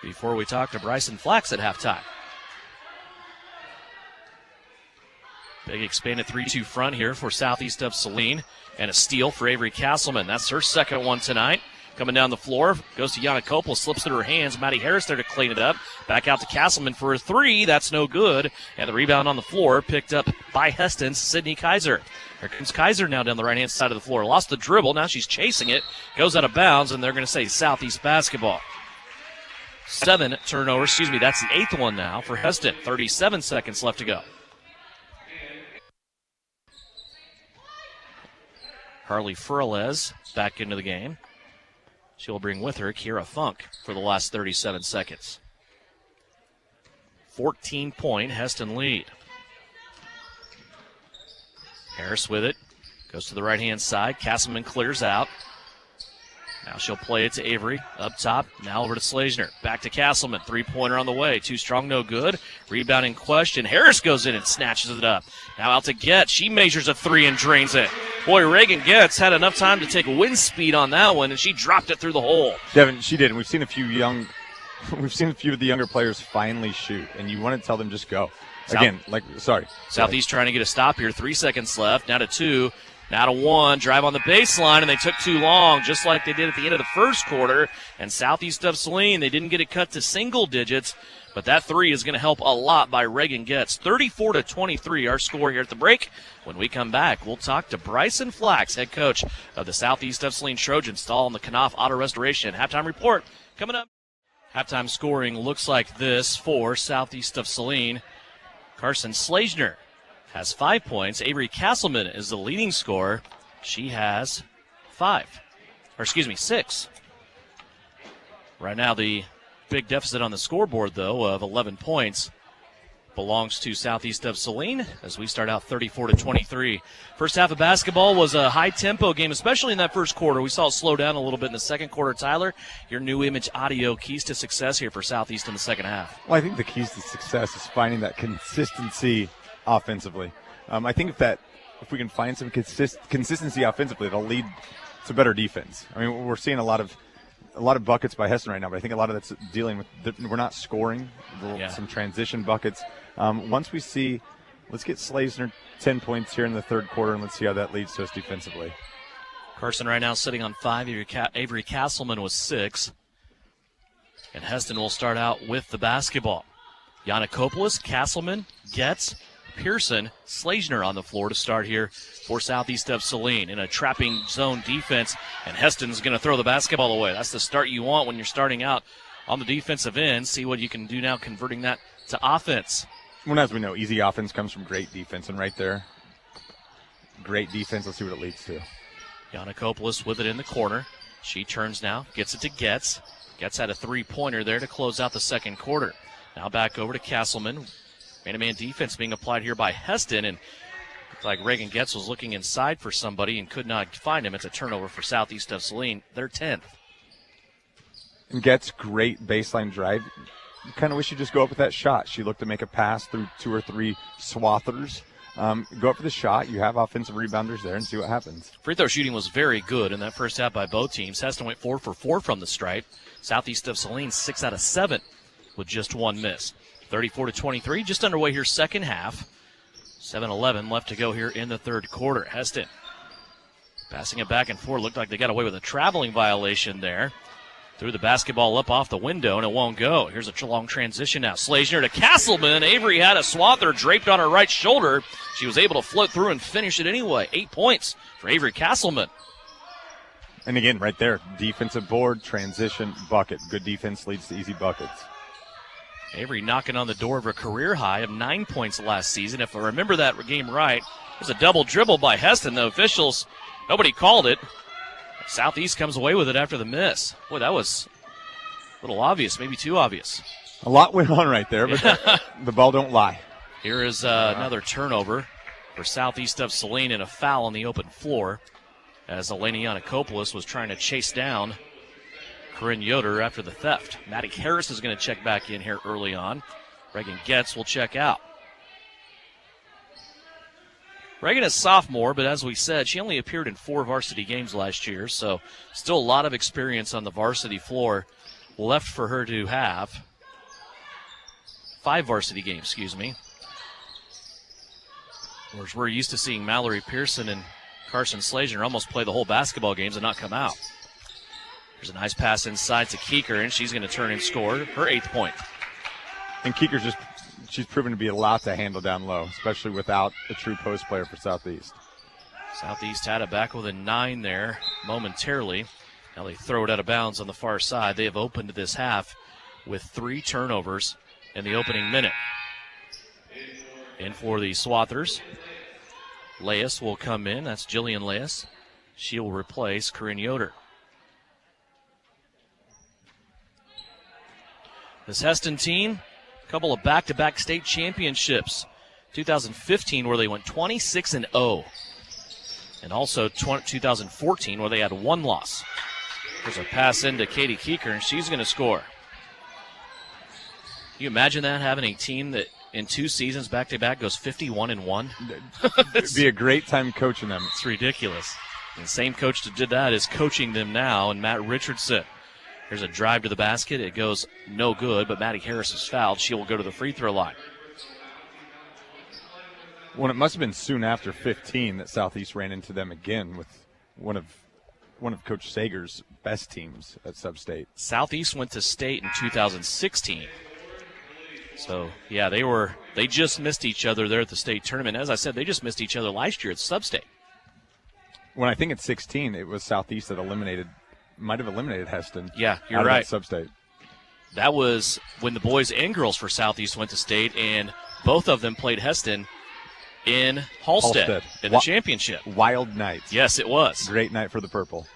before we talk to Bryson Flax at halftime. Big expanded 3-2 front here for Southeast of Saline, and a steal for Avery Castleman. That's her second one tonight. Coming down the floor, goes to Yanakopoulos, slips through her hands. Maddie Harris there to clean it up. Back out to Castleman for a three. That's no good. And the rebound on the floor picked up by Hesston's Sydney Kaiser. Here comes Kaiser now down the right-hand side of the floor. Lost the dribble. Now she's chasing it. Goes out of bounds, and they're going to say Southeast basketball. 7 turnovers. That's the 8th one now for Hesston. 37 seconds left to go. Harley Furles back into the game. She'll bring with her Kiera Funk for the last 37 seconds. 14-point Hesston lead. Harris with it. Goes to the right-hand side. Castleman clears out. Now she'll play it to Avery. Up top. Now over to Schlesner. Back to Castleman. Three-pointer on the way. Too strong, no good. Rebound in question. Harris goes in and snatches it up. Now out to Getz. She measures a three and drains it. Boy, Reagan Getz had enough time to take wind speed on that one, and she dropped it through the hole. Devin, she did. And we've seen a few of the younger players finally shoot, and you want to tell them just go. Southeast trying to get a stop here. 3 seconds left. Now to 2. Now to 1. Drive on the baseline, and they took too long, just like they did at the end of the first quarter. And Southeast of Saline, they didn't get it cut to single digits, but that three is going to help a lot by Reagan Getz. 34-23, our score here at the break. When we come back, we'll talk to Bryson Flax, head coach of the Southeast of Saline Trojans, all in the Knopf Auto Restoration. Halftime report coming up. Halftime scoring looks like this for Southeast of Saline. Carson Schlesner has 5 points. Avery Castleman is the leading scorer. She has 6. Right now, the big deficit on the scoreboard, though, of 11 points belongs to Southeast of Saline as we start out 34-23. First half of basketball was a high-tempo game, especially in that first quarter. We saw it slow down a little bit in the second quarter. Tyler, your new image audio keys to success here for Southeast in the second half. Well, I think the keys to success is finding that consistency offensively. I think if we can find some consistency offensively, it'll lead to better defense. I mean, we're seeing a lot of buckets by Hesston right now, but I think a lot of that's dealing with we're not scoring. Some transition buckets. Once we see, let's get Schlesner 10 points here in the third quarter, and let's see how that leads to us defensively. Carson right now sitting on 5. Avery Castleman was 6. And Hesston will start out with the basketball. Yanakopoulos, Castleman, Getz, Pearson, Schlesner on the floor to start here for Southeast of Saline in a trapping zone defense, and Hesston's going to throw the basketball away. That's the start you want when you're starting out on the defensive end. See what you can do now converting that to offense. Well, as we know, easy offense comes from great defense, and right there, great defense. Let's see what it leads to. Yanakopoulos with it in the corner. She turns now, gets it to Getz. Getz had a three-pointer there to close out the second quarter. Now back over to Castleman. Man-to-man defense being applied here by Hesston, and looked like Reagan Getz was looking inside for somebody and could not find him. It's a turnover for Southeast of Saline. They're 10th. And Getz, great baseline drive. You kind of wish you just go up with that shot. She looked to make a pass through 2 or 3 swathers. Go up for the shot. You have offensive rebounders there and see what happens. Free throw shooting was very good in that first half by both teams. Hesston went 4 for 4 from the stripe. Southeast of Saline 6 out of 7 with just 1 miss. 34-23, just underway here second half. 7:11 left to go here in the third quarter. Hesston passing it back and forth. Looked like they got away with a traveling violation there. Threw the basketball up off the window, and it won't go. Here's a long transition now. Schlesner to Castleman. Avery had a swather draped on her right shoulder. She was able to float through and finish it anyway. 8 points for Avery Castleman. And again, right there, defensive board, transition, bucket. Good defense leads to easy buckets. Avery knocking on the door of her career high of 9 points last season. If I remember that game right, it was a double dribble by Hesston. The officials, nobody called it. Southeast comes away with it after the miss. Boy, that was a little obvious, maybe too obvious. A lot went on right there, but the ball don't lie. Here is another turnover for Southeast of Saline and a foul on the open floor as Elena Yanakopoulos was trying to chase down Corinne Yoder after the theft. Maddie Harris is going to check back in here early on. Reagan Getz will check out. Reagan is sophomore, but as we said, she only appeared in 4 varsity games last year, so still a lot of experience on the varsity floor left for her to have. 5 varsity games, Whereas we're used to seeing Mallory Pearson and Carson Schlesner almost play the whole basketball games and not come out. There's a nice pass inside to Keeker, and she's going to turn and score her 8th point. And Keeker's she's proven to be a lot to handle down low, especially without a true post player for Southeast. Southeast had it back with a 9 there momentarily. Now they throw it out of bounds on the far side. They have opened this half with 3 turnovers in the opening minute. In for the Swathers, Leas will come in. That's Jillian Leas. She will replace Corinne Yoder. This Hesston team, a couple of back-to-back state championships. 2015 where they went 26-0. And also 2014 where they had 1 loss. There's a pass into Katie Keeker, and she's going to score. Can you imagine that, having a team that in 2 seasons back-to-back goes 51-1? It'd be a great time coaching them. It's ridiculous. And the same coach that did that is coaching them now, and Matt Richardson. There's a drive to the basket. It goes no good, but Maddie Harris is fouled. She will go to the free throw line. Well, it must have been soon after 15 that Southeast ran into them again with one of Coach Sager's best teams at Sub-State. Southeast went to state in 2016. So, yeah, they just missed each other there at the state tournament. As I said, they just missed each other last year at Sub-State. When I think at 16, it was Southeast that might have eliminated Hesston. Yeah, you're right. Sub-State. That was when the boys and girls for Southeast went to state, and both of them played Hesston in Halstead. In the championship. Wild night. Yes, it was. Great night for the Purple.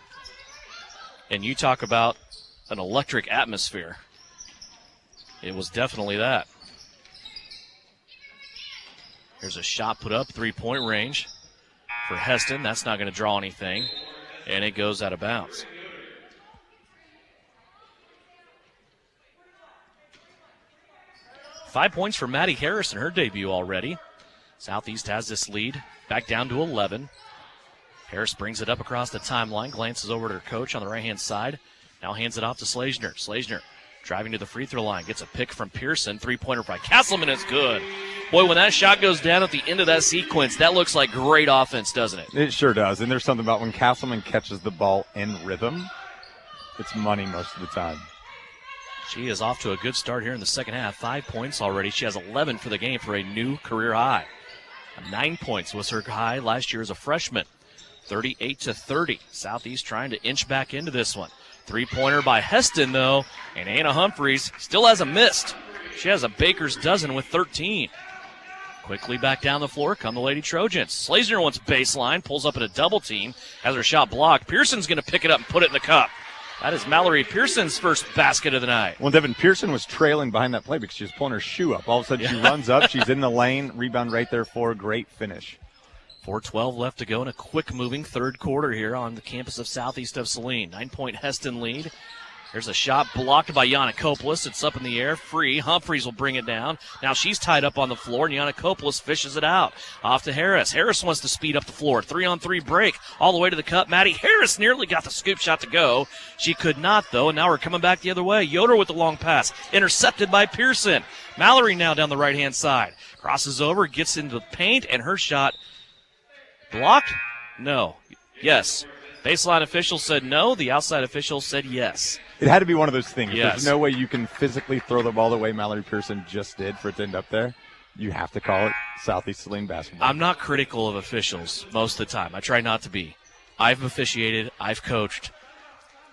And you talk about an electric atmosphere. It was definitely that. There's a shot put up, 3-point range for Hesston. That's not going to draw anything, and it goes out of bounds. Five points for Maddie Harris in her debut already. Southeast has this lead back down to 11. Harris brings it up across the timeline, glances over at her coach on the right-hand side. Now hands it off to Schlesner. Schlesner driving to the free throw line, gets a pick from Pearson. 3-pointer by Castleman is good. Boy, when that shot goes down at the end of that sequence, that looks like great offense, doesn't it? It sure does. And there's something about when Castleman catches the ball in rhythm, it's money most of the time. She is off to a good start here in the second half. 5 points already. She has 11 for the game for a new career high. 9 points was her high last year as a freshman. 38-30. Southeast trying to inch back into this one. 3-pointer by Hesston, though, and Anna Humphreys still hasn't missed. She has a baker's dozen with 13. Quickly back down the floor come the Lady Trojans. Schlesner wants baseline, pulls up in a double team, has her shot blocked. Pearson's going to pick it up and put it in the cup. That is Mallory Pearson's first basket of the night. Well, Devin Pearson was trailing behind that play because she was pulling her shoe up. All of a sudden she runs up, she's in the lane, rebound right there for a great finish. 4:12 left to go in a quick-moving third quarter here on the campus of Southeast of Saline. 9-point Hesston lead. There's a shot blocked by Yannikopoulos. It's up in the air, free. Humphreys will bring it down. Now she's tied up on the floor, and Yannikopoulos fishes it out. Off to Harris. Harris wants to speed up the floor. 3-on-3 break all the way to the cup. Maddie Harris nearly got the scoop shot to go. She could not, though, and now we're coming back the other way. Yoder with the long pass. Intercepted by Pearson. Mallory now down the right-hand side. Crosses over, gets into the paint, and her shot blocked? No. Yes. Baseline official said no. The outside official said yes. It had to be one of those things. Yes. There's no way you can physically throw the ball the way Mallory Pearson just did for it to end up there. You have to call it Southeast Saline basketball. I'm not critical of officials most of the time. I try not to be. I've officiated. I've coached.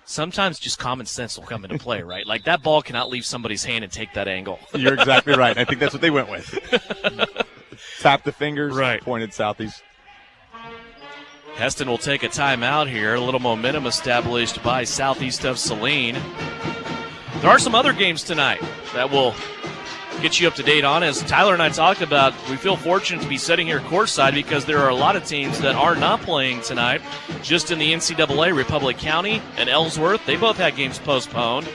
Sometimes just common sense will come into play, right? Like that ball cannot leave somebody's hand and take that angle. You're exactly right. I think that's what they went with. Tap the fingers, right. Pointed Southeast. Hesston will take a timeout here. A little momentum established by Southeast of Saline. There are some other games tonight that will get you up to date on. As Tyler and I talked about, we feel fortunate to be sitting here courtside because there are a lot of teams that are not playing tonight. Just in the NCAA, Republic County and Ellsworth, they both had games postponed.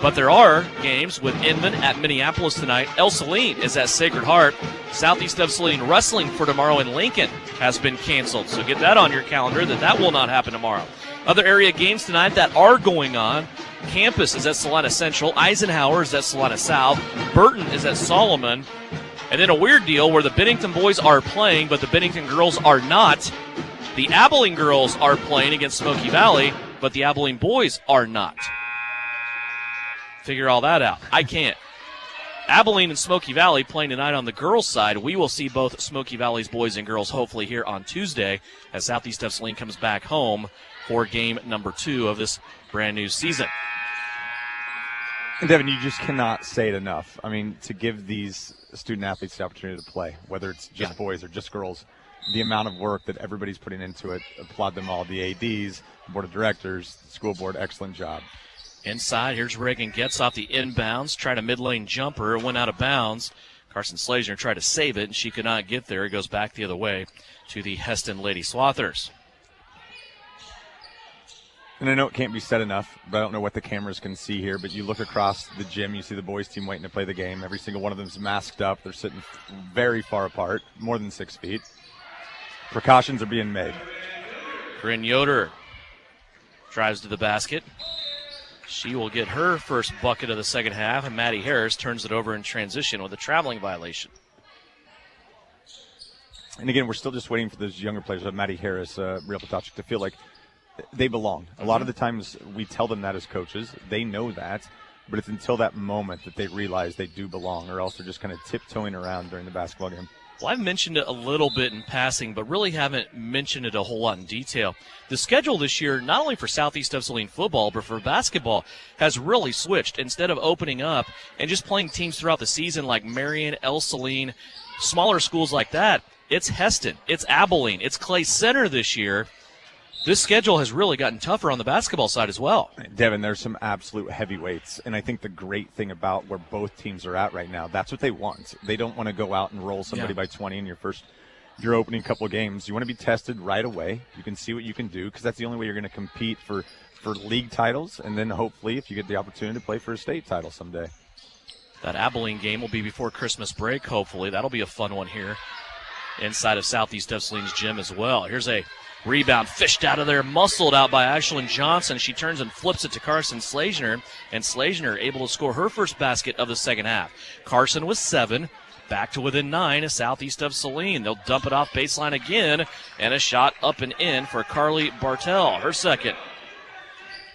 But there are games with Inman at Minneapolis tonight. El Saline is at Sacred Heart. Southeast of Saline wrestling for tomorrow in Lincoln has been canceled. So get that on your calendar that will not happen tomorrow. Other area games tonight that are going on. Campus is at Salina Central. Eisenhower is at Salina South. Burton is at Solomon. And then a weird deal where the Bennington boys are playing, but the Bennington girls are not. The Abilene girls are playing against Smoky Valley. but the Abilene boys are not. Figure all that out. I can't. Abilene and Smoky Valley playing tonight on the girls' side. We will see both Smoky Valley's boys and girls hopefully here on Tuesday as Southeast of Saline comes back home for game number 2 of this brand new season. And Devin, you just cannot say it enough. I mean, to give these student athletes the opportunity to play, whether it's just boys or just girls, the amount of work that everybody's putting into it, applaud them all. The ADs, board of directors, the school board, excellent job. Inside, here's Reagan gets off the inbounds, tried a mid-lane jumper, went out of bounds. Carson Schlesner tried to save it, and she could not get there. It goes back the other way to the Hesston Lady Swathers. And I know it can't be said enough, but I don't know what the cameras can see here, but you look across the gym, you see the boys team waiting to play the game. Every single one of them is masked up. They're sitting very far apart, more than 6 feet. Precautions are being made. Corinne Yoder drives to the basket. She will get her first bucket of the second half, and Maddie Harris turns it over in transition with a traveling violation. And again, we're still just waiting for those younger players, Maddie Harris, Real Potocnik, to feel like they belong. A lot of the times we tell them that as coaches. They know that, but it's until that moment that they realize they do belong, or else they're just kind of tiptoeing around during the basketball game. Well, I've mentioned it a little bit in passing, but really haven't mentioned it a whole lot in detail. The schedule this year, not only for Southeast of Saline football, but for basketball, has really switched. Instead of opening up and just playing teams throughout the season like Marion, El Saline, smaller schools like that, it's Hesston, it's Abilene, it's Clay Center this year. This schedule has really gotten tougher on the basketball side as well. Devin, there's some absolute heavyweights, and I think the great thing about where both teams are at right now, that's what they want. They don't want to go out and roll somebody by 20 in your opening couple of games. You want to be tested right away. You can see what you can do, because that's the only way you're going to compete for league titles, and then hopefully if you get the opportunity to play for a state title someday. That Abilene game will be before Christmas break, hopefully. That'll be a fun one here inside of Southeast of Saline's gym as well. Here's a rebound fished out of there, muscled out by Ashlyn Johnson. She turns and flips it to Carson Schlesner, and Schlesner able to score her first basket of the second half. Carson with 7, back to within 9 is Southeast of Saline. They'll dump it off baseline again, and a shot up and in for Carly Bartell, her second.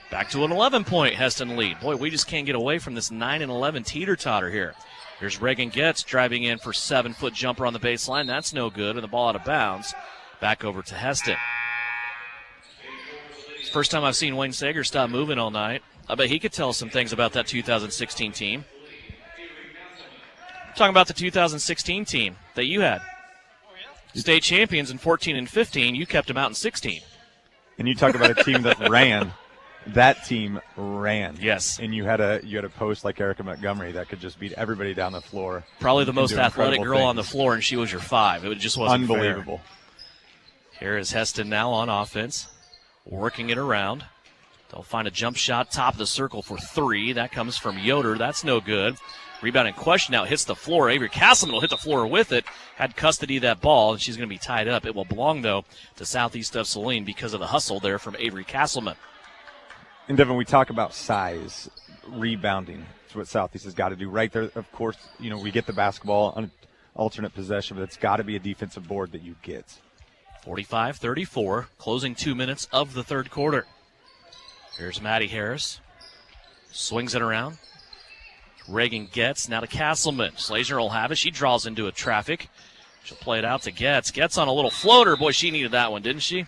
Back to an 11-point Hesston lead. Boy, we just can't get away from this 9 and 11 teeter-totter here. Here's Reagan Getz driving in for 7-foot jumper on the baseline. That's no good, and the ball out of bounds. Back over to Hesston. First time I've seen Wayne Sager stop moving all night. I bet he could tell us some things about that 2016 team. Talking about the 2016 team that you had. State champions in 14 and 15. You kept them out in 16. And you talk about a team that ran. That team ran. Yes. And you had a post like Erica Montgomery that could just beat everybody down the floor. Probably the most athletic girl on the floor, and she was your 5. It just wasn't unbelievable. Fair. Here is Hesston now on offense, working it around. They'll find a jump shot, top of the circle for 3. That comes from Yoder. That's no good. Rebound in question now hits the floor. Avery Castleman will hit the floor with it. Had custody of that ball, and she's going to be tied up. It will belong, though, to Southeast of Saline because of the hustle there from Avery Castleman. And, Devin, we talk about size, rebounding. That's what Southeast has got to do. Right there, of course, we get the basketball on an alternate possession, but it's got to be a defensive board that you get. 45-34, closing 2 minutes of the third quarter. Here's Maddie Harris. Swings it around. Reagan Getz now to Castleman. Schlesner will have it. She draws into a traffic. She'll play it out to Getz. Getz on a little floater. Boy, she needed that one, didn't she?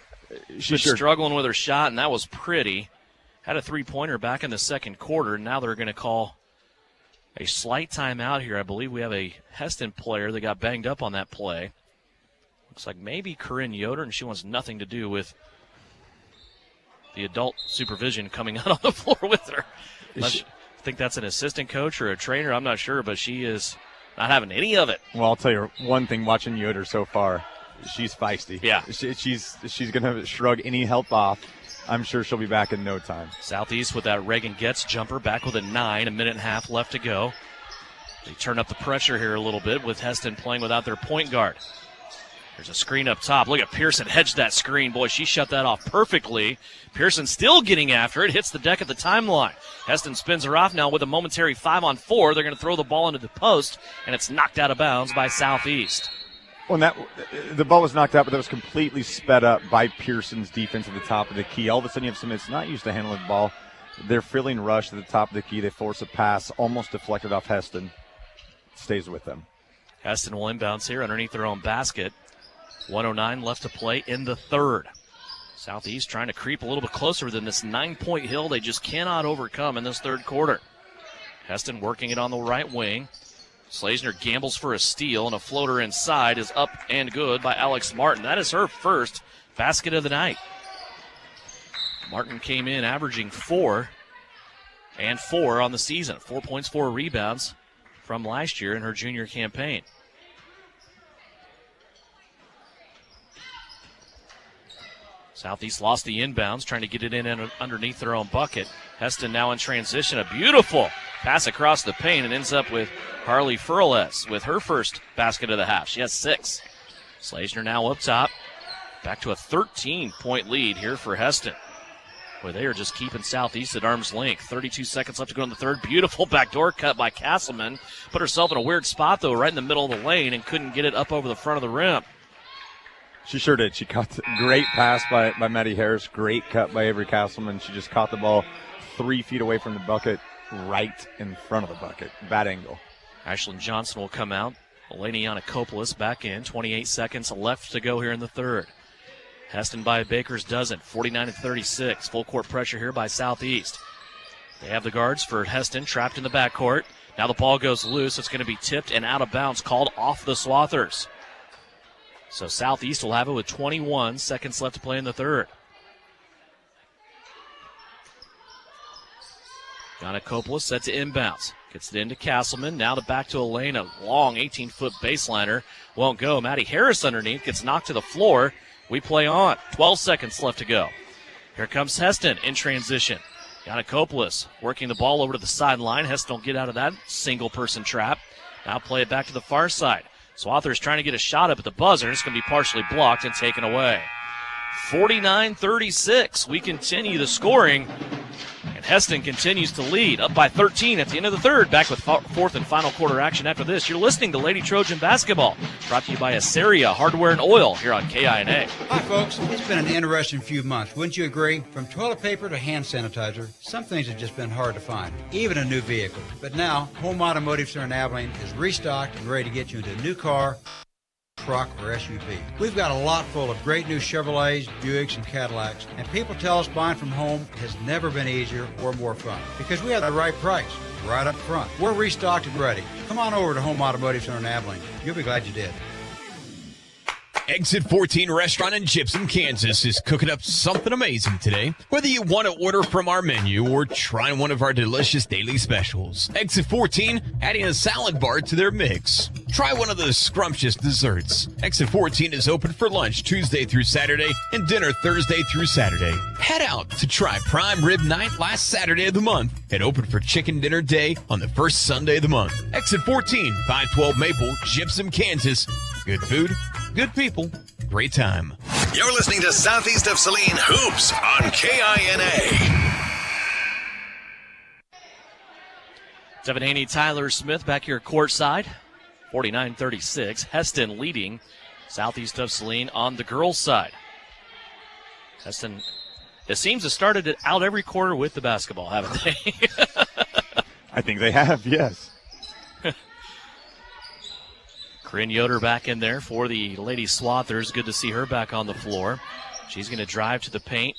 She's struggling with her shot, and that was pretty. Had a three-pointer back in the second quarter. Now they're going to call a slight timeout here. I believe we have a Hesston player that got banged up on that play. Looks like maybe Corinne Yoder, and she wants nothing to do with the adult supervision coming out on the floor with her. I think that's an assistant coach or a trainer. I'm not sure, but she is not having any of it. Well, I'll tell you one thing, watching Yoder so far, she's feisty. Yeah. She's going to shrug any help off. I'm sure she'll be back in no time. Southeast with that Reagan Getz jumper, back with a 9, a minute and a half left to go. They turn up the pressure here a little bit with Hesston playing without their point guard. There's a screen up top. Look at Pearson hedge that screen. Boy, she shut that off perfectly. Pearson still getting after it. Hits the deck at the timeline. Hesston spins her off now with a momentary 5-on-4. They're going to throw the ball into the post, and it's knocked out of bounds by Southeast. Well, the ball was knocked out, but that was completely sped up by Pearson's defense at the top of the key. All of a sudden, you have someone that's not used to handling the ball. They're feeling rushed at the top of the key. They force a pass, almost deflected off Hesston. Stays with them. Hesston will inbounds here underneath their own basket. 1:09 left to play in the third. Southeast trying to creep a little bit closer than this 9-point hill they just cannot overcome in this third quarter. Hesston working it on the right wing. Schlesner gambles for a steal, and a floater inside is up and good by Alex Martin. That is her first basket of the night. Martin came in averaging 4 and 4 on the season. 4 points, 4 rebounds from last year in her junior campaign. Southeast lost the inbounds, trying to get it in underneath their own bucket. Hesston now in transition. A beautiful pass across the paint, and ends up with Carly Furles with her first basket of the half. She has 6. Schlesner now up top. Back to a 13-point lead here for Hesston, where they are just keeping Southeast at arm's length. 32 seconds left to go in the third. Beautiful backdoor cut by Castleman. Put herself in a weird spot, though, right in the middle of the lane, and couldn't get it up over the front of the rim. She sure did. She caught a great pass by Maddie Harris. Great cut by Avery Castleman. She just caught the ball 3 feet away from the bucket, right in front of the bucket. Bad angle. Ashlyn Johnson will come out. Eleni Yanakopoulos back in. 28 seconds left to go here in the third. Hesston by a baker's dozen. 49-36. Full court pressure here by Southeast. They have the guards for Hesston trapped in the backcourt. Now the ball goes loose. It's going to be tipped and out of bounds, called off the Swathers. So Southeast will have it with 21 seconds left to play in the third. Yanakopoulos set to inbounds. Gets it into Castleman. Now to back to Elena. Long 18-foot baseliner. Won't go. Maddie Harris underneath. Gets knocked to the floor. We play on. 12 seconds left to go. Here comes Hesston in transition. Yanakopoulos working the ball over to the sideline. Hesston will get out of that single-person trap. Now play it back to the far side. Swathers trying to get a shot up at the buzzer. It's going to be partially blocked and taken away. 49-36. We continue the scoring. And Hesston continues to lead, up by 13 at the end of the third. Back with fourth and final quarter action after this. You're listening to Lady Trojan Basketball, brought to you by Aceria Hardware and Oil here on KINA. Hi, folks. It's been an interesting few months, wouldn't you agree? From toilet paper to hand sanitizer, some things have just been hard to find, even a new vehicle. But now, Home Automotive Center in Abilene is restocked and ready to get you into a new car, truck, or SUV. We've got a lot full of great new Chevrolets, Buicks, and Cadillacs, and people tell us buying from home has never been easier or more fun because we have the right price right up front. We're restocked and ready. Come on over to Home Automotive Center in Abilene. You'll be glad you did. Exit 14 Restaurant in Gypsum, Kansas is cooking up something amazing today. Whether you want to order from our menu or try one of our delicious daily specials, Exit 14 adding a salad bar to their mix. Try one of the scrumptious desserts. Exit 14 is open for lunch Tuesday through Saturday and dinner Thursday through Saturday. Head out to try Prime Rib Night last Saturday of the month and open for Chicken Dinner Day on the first Sunday of the month. Exit 14, 512 Maple, Gypsum, Kansas. Good food, good people, great time. You're listening to Southeast of Saline Hoops on KINA. Devin Haney, Tyler Smith back here courtside. 49-36. Hesston leading Southeast of Saline on the girls' side. Hesston, it seems, has started it out every quarter with the basketball, haven't they? I think they have, yes. Corinne Yoder back in there for the Lady Swathers. Good to see her back on the floor. She's going to drive to the paint.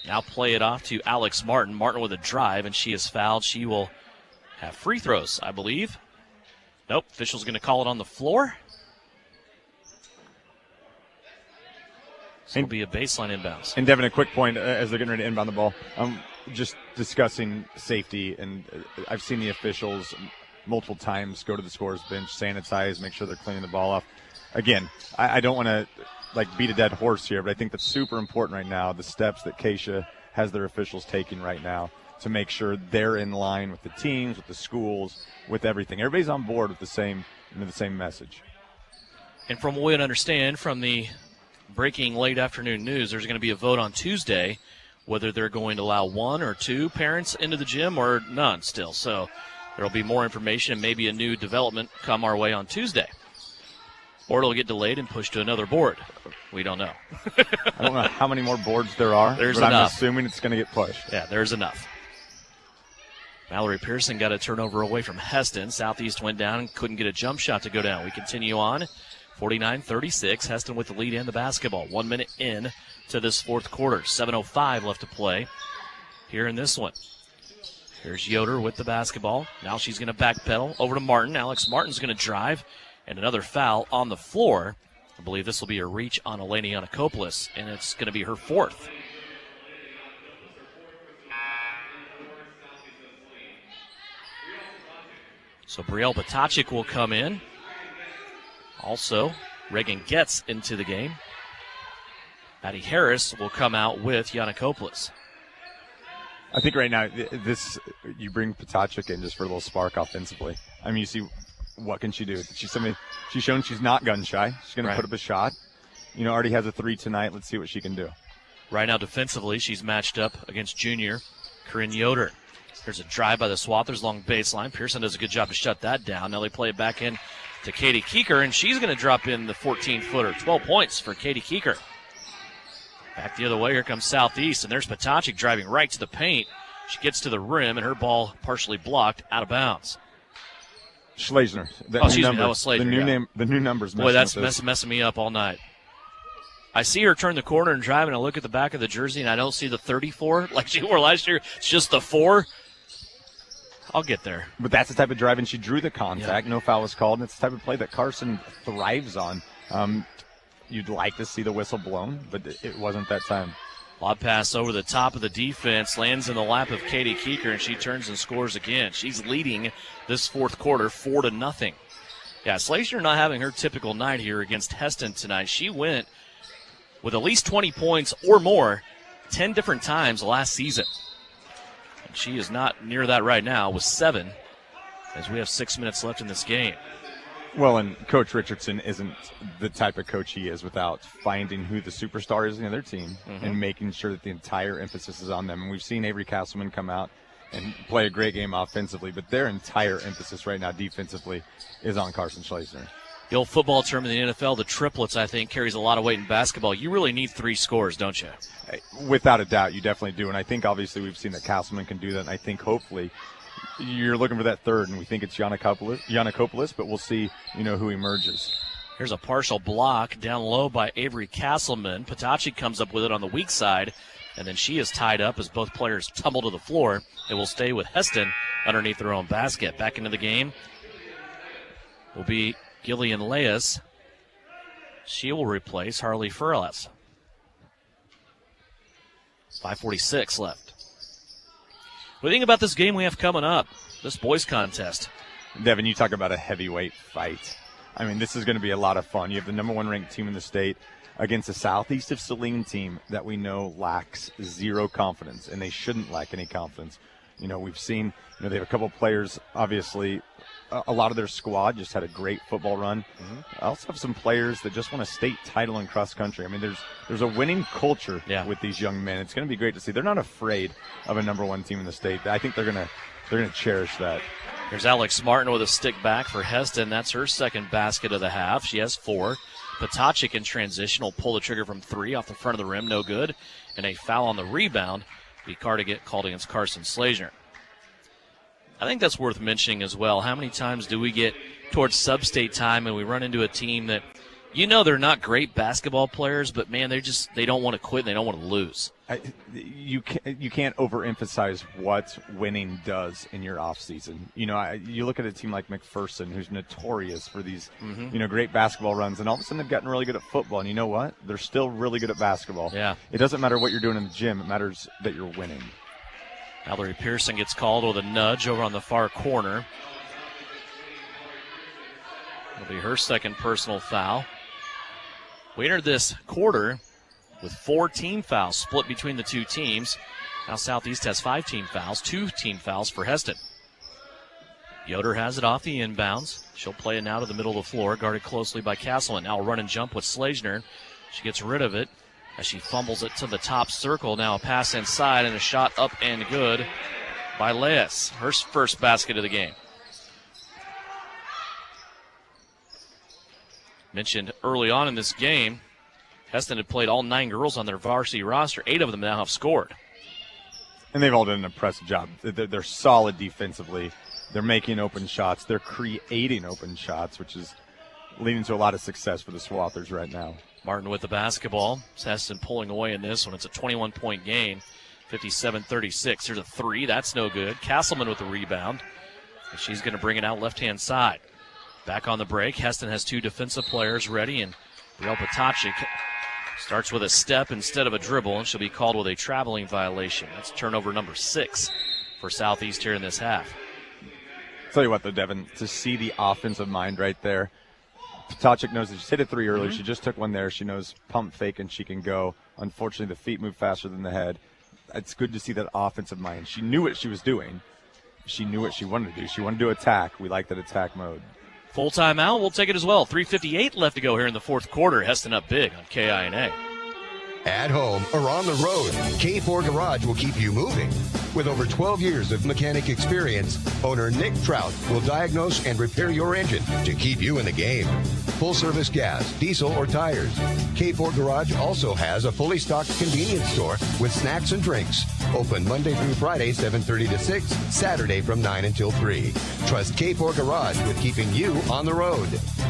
Now play it off to Alex Martin. Martin with a drive, and she is fouled. She will have free throws, I believe. Nope, official's going to call it on the floor. So it'll be a baseline inbounds. And Devin, a quick point as they're getting ready to inbound the ball. Just discussing safety, and I've seen the officials multiple times go to the scorer's bench, sanitize, make sure they're cleaning the ball off. Again, I don't want to beat a dead horse here, but I think that's super important right now, the steps that Keisha has their officials taking right now to make sure they're in line with the teams, with the schools, with everything. Everybody's on board with the same message. And from what we understand from the breaking late afternoon news, there's going to be a vote on Tuesday whether they're going to allow 1 or 2 parents into the gym or none still. So there will be more information and maybe a new development come our way on Tuesday. Or it'll get delayed and pushed to another board. We don't know. I don't know how many more boards there are, There's but enough. I'm assuming it's going to get pushed. Yeah, there's enough. Mallory Pearson got a turnover away from Hesston. Southeast went down and couldn't get a jump shot to go down. We continue on. 49-36. Hesston with the lead and the basketball. 1 minute in to this fourth quarter. 7:05 left to play here in this one. Here's Yoder with the basketball. Now she's going to backpedal over to Martin. Alex Martin's going to drive, and another foul on the floor. I believe this will be a reach on Eleni Yanakopoulos, and it's going to be her fourth. So Brielle Potacik will come in. Also, Reagan Getz into the game. Maddie Harris will come out with Yanakopoulos. I think right now, you bring Potacik in just for a little spark offensively. I mean, you see, what can she do? She's shown she's not gun shy. She's going to put up a shot. Already has a 3 tonight. Let's see what she can do. Right now, defensively, she's matched up against junior Corinne Yoder. There's a drive by the Swathers along baseline. Pearson does a good job to shut that down. Now they play it back in to Katie Keeker, and she's going to drop in the 14-footer. 12 points for Katie Keeker. Back the other way, here comes Southeast, and there's Potacik driving right to the paint. She gets to the rim, and her ball partially blocked out of bounds. Schlesner. That was Schlesner. The new numbers. Boy, that's messing me up all night. I see her turn the corner and drive, and I look at the back of the jersey, and I don't see the 34 like she wore last year. It's just the 4. I'll get there. But that's the type of drive, and she drew the contact. Yeah. No foul was called, and it's the type of play that Carson thrives on. You'd like to see the whistle blown, but it wasn't that time. Lob pass over the top of the defense, lands in the lap of Katie Keeker, and she turns and scores again. She's leading this fourth quarter 4-0. Yeah, Schlesner not having her typical night here against Hesston tonight. She went with at least 20 points or more 10 different times last season. And she is not near that right now with 7 as we have 6 minutes left in this game. Well, and Coach Richardson isn't the type of coach he is without finding who the superstar is in their team and making sure that the entire emphasis is on them. And we've seen Avery Castleman come out and play a great game offensively, but their entire emphasis right now defensively is on Carson Schlesner. The old football term in the NFL, the triplets, I think, carries a lot of weight in basketball. You really need 3 scores, don't you? Without a doubt, you definitely do. And I think obviously we've seen that Castleman can do that, and I think hopefully you're looking for that third, and we think it's Yanakopoulos, but we'll see, who emerges. Here's a partial block down low by Avery Castleman. Potacik comes up with it on the weak side, and then she is tied up as both players tumble to the floor. It will stay with Hesston underneath their own basket. Back into the game will be Gillian Leas. She will replace Harley Furlas. 5:46 left. What do you think about this game we have coming up, this boys contest? Devin, you talk about a heavyweight fight. I mean, this is going to be a lot of fun. You have the number 1 ranked team in the state against a Southeast of Saline team that we know lacks 0 confidence, and they shouldn't lack any confidence. We've seen, they have a couple players, obviously, a lot of their squad just had a great football run. I also have some players that just won a state title in cross country. I mean, there's a winning culture with these young men. It's going to be great to see. They're not afraid of a number 1 team in the state. I think they're going to cherish that. Here's Alex Martin with a stick back for Hesston. That's her second basket of the half. She has 4. Potacik in transition will pull the trigger from 3 off the front of the rim. No good. And a foul on the rebound. Be called against Carson Schlesner. I think that's worth mentioning as well. How many times do we get towards sub-state time and we run into a team that, they're not great basketball players, but, man, they don't want to quit and they don't want to lose. You can't overemphasize what winning does in your off season. You look at a team like McPherson, who's notorious for these, great basketball runs, and all of a sudden they've gotten really good at football. And you know what? They're still really good at basketball. Yeah. It doesn't matter what you're doing in the gym. It matters that you're winning. Mallory Pearson gets called with a nudge over on the far corner. It'll be her second personal foul. We entered this quarter with 4 team fouls split between the 2 teams. Now Southeast has 5 team fouls, 2 team fouls for Hesston. Yoder has it off the inbounds. She'll play it now to the middle of the floor, guarded closely by Castleman. Now a run and jump with Schlesner. She gets rid of it as she fumbles it to the top circle. Now a pass inside and a shot up and good by Leas. Her first basket of the game. Mentioned early on in this game, Hesston had played all 9 girls on their varsity roster. 8 of them now have scored. And they've all done an impressive job. They're solid defensively. They're making open shots. They're creating open shots, which is leading to a lot of success for the Swathers right now. Martin with the basketball. Hesston pulling away in this one. It's a 21-point game, 57-36. Here's a 3. That's no good. Castleman with the rebound. And she's going to bring it out left-hand side. Back on the break. Hesston has 2 defensive players ready, and Brielle Potacek starts with a step instead of a dribble, and she'll be called with a traveling violation. That's turnover number 6 for Southeast here in this half. Tell you what, though, Devin, to see the offensive mind right there. Potacek knows that she's hit a 3 earlier. She just took one there. She knows pump fake and she can go. Unfortunately, the feet move faster than the head. It's good to see that offensive mind. She knew what she was doing. She knew what she wanted to do. She wanted to attack. We like that attack mode. Full timeout. We'll take it as well. 3:58 left to go here in the fourth quarter. Hesston up big on KINA. At home or on the road, K4 Garage will keep you moving. With over 12 years of mechanic experience, owner Nick Trout will diagnose and repair your engine to keep you in the game. Full service gas, diesel, or tires. K4 Garage also has a fully stocked convenience store with snacks and drinks. Open Monday through Friday, 7:30 to 6, Saturday from 9 until 3. Trust K4 Garage with keeping you on the road.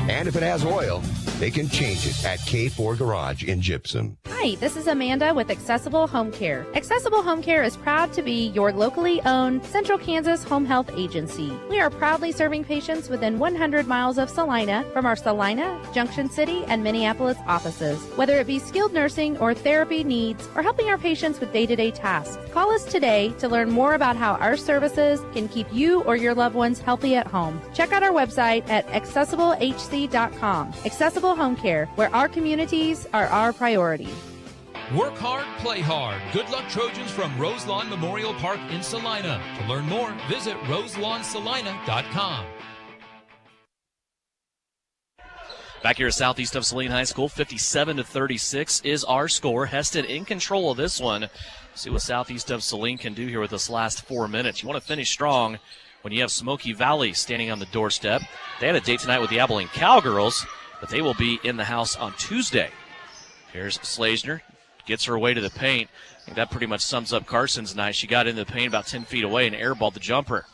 And if it has oil, they can change it at K4 Garage in Gypsum. Hi, this is Amanda with Accessible Home Care. Accessible Home Care is proud to be your locally owned Central Kansas home health agency. We are proudly serving patients within 100 miles of Salina from our Salina, Junction City, and Minneapolis offices. Whether it be skilled nursing or therapy needs or helping our patients with day-to-day tasks, call us today to learn more about how our services can keep you or your loved ones healthy at home. Check out our website at accessiblehc.com. Accessible Home Care, where our communities are our priority. Work hard, play hard. Good luck, Trojans from Roselawn Memorial Park in Salina. To learn more, visit roselawnsalina.com. Back here southeast of Saline High School, 57-36 is our score. Hesston in control of this one. See what southeast of Saline can do here with this last 4 minutes. You want to finish strong when you have Smoky Valley standing on the doorstep. They had a date tonight with the Abilene Cowgirls, but they will be in the house on Tuesday. Here's Schlesner. Gets her way to the paint. I think that pretty much sums up Carson's night. She got into the paint about 10 feet away and airballed the jumper.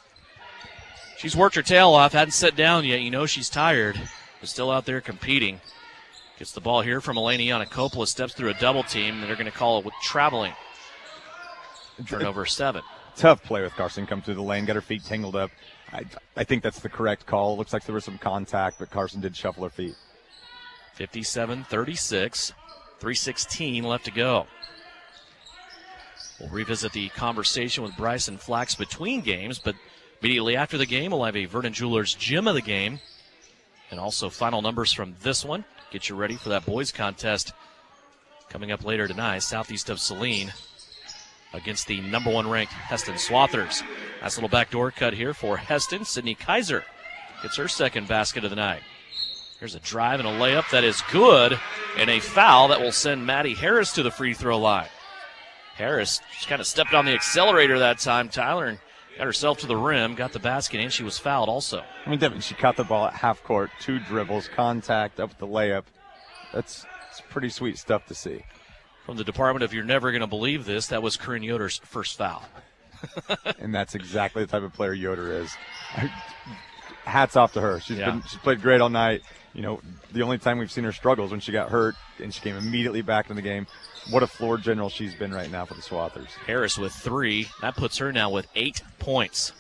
She's worked her tail off, hadn't sat down yet. You know she's tired, but still out there competing. Gets the ball here from Eleni Coppola, steps through a double team, and they're going to call it with traveling. Turnover 7. Tough play with Carson. Come through the lane, got her feet tangled up. I think that's the correct call. Looks like there was some contact, but Carson did shuffle her feet. 57-36. 3:16 left to go. We'll revisit the conversation with Bryson Flax between games, but immediately after the game, we'll have a Vernon Jewelers Gym of the game and also final numbers from this one. Get you ready for that boys contest coming up later tonight, southeast of Saline against the number 1 ranked Hesston Swathers. Nice little backdoor cut here for Hesston. Sydney Kaiser gets her second basket of the night. Here's a drive and a layup that is good, and a foul that will send Maddie Harris to the free throw line. Harris just kind of stepped on the accelerator that time, Tyler, and got herself to the rim, got the basket, and she was fouled also. I mean, Devin, she caught the ball at half court, 2 dribbles, contact, up with the layup. It's pretty sweet stuff to see. From the Department of You're Never Going to Believe This, that was Corinne Yoder's first foul. And that's exactly the type of player Yoder is. Hats off to her. She's played great all night. You know, the only time we've seen her struggle is when she got hurt, and she came immediately back in the game. What a floor general she's been right now for the Swathers. Harris with 3. That puts her now with 8 points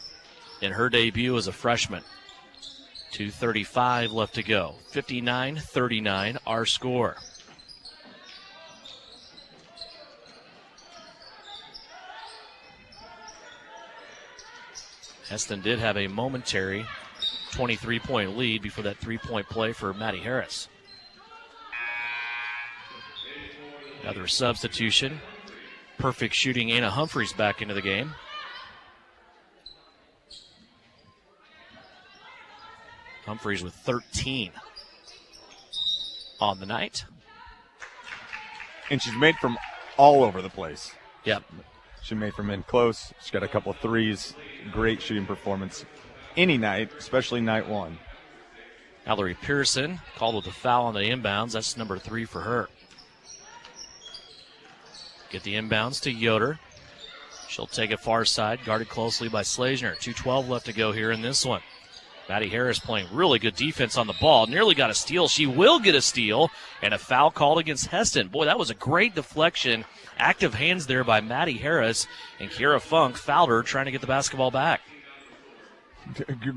in her debut as a freshman. 2:35 left to go. 59-39, our score. Hesston did have a momentary 23-point lead before that 3-point play for Maddie Harris. Another substitution. Perfect shooting Anna Humphreys back into the game. Humphreys with 13 on the night. And she's made from all over the place. Yep. She made from in close. She's got a couple of threes. Great shooting performance any night, especially night 1. Mallory Pearson called with a foul on the inbounds. That's number 3 for her. Get the inbounds to Yoder. She'll take it far side, guarded closely by Schlesner. 2:12 left to go here in this one. Maddie Harris playing really good defense on the ball. Nearly got a steal. She will get a steal, and a foul called against Hesston. Boy, that was a great deflection. Active hands there by Maddie Harris, and Kiera Funk fouled her trying to get the basketball back.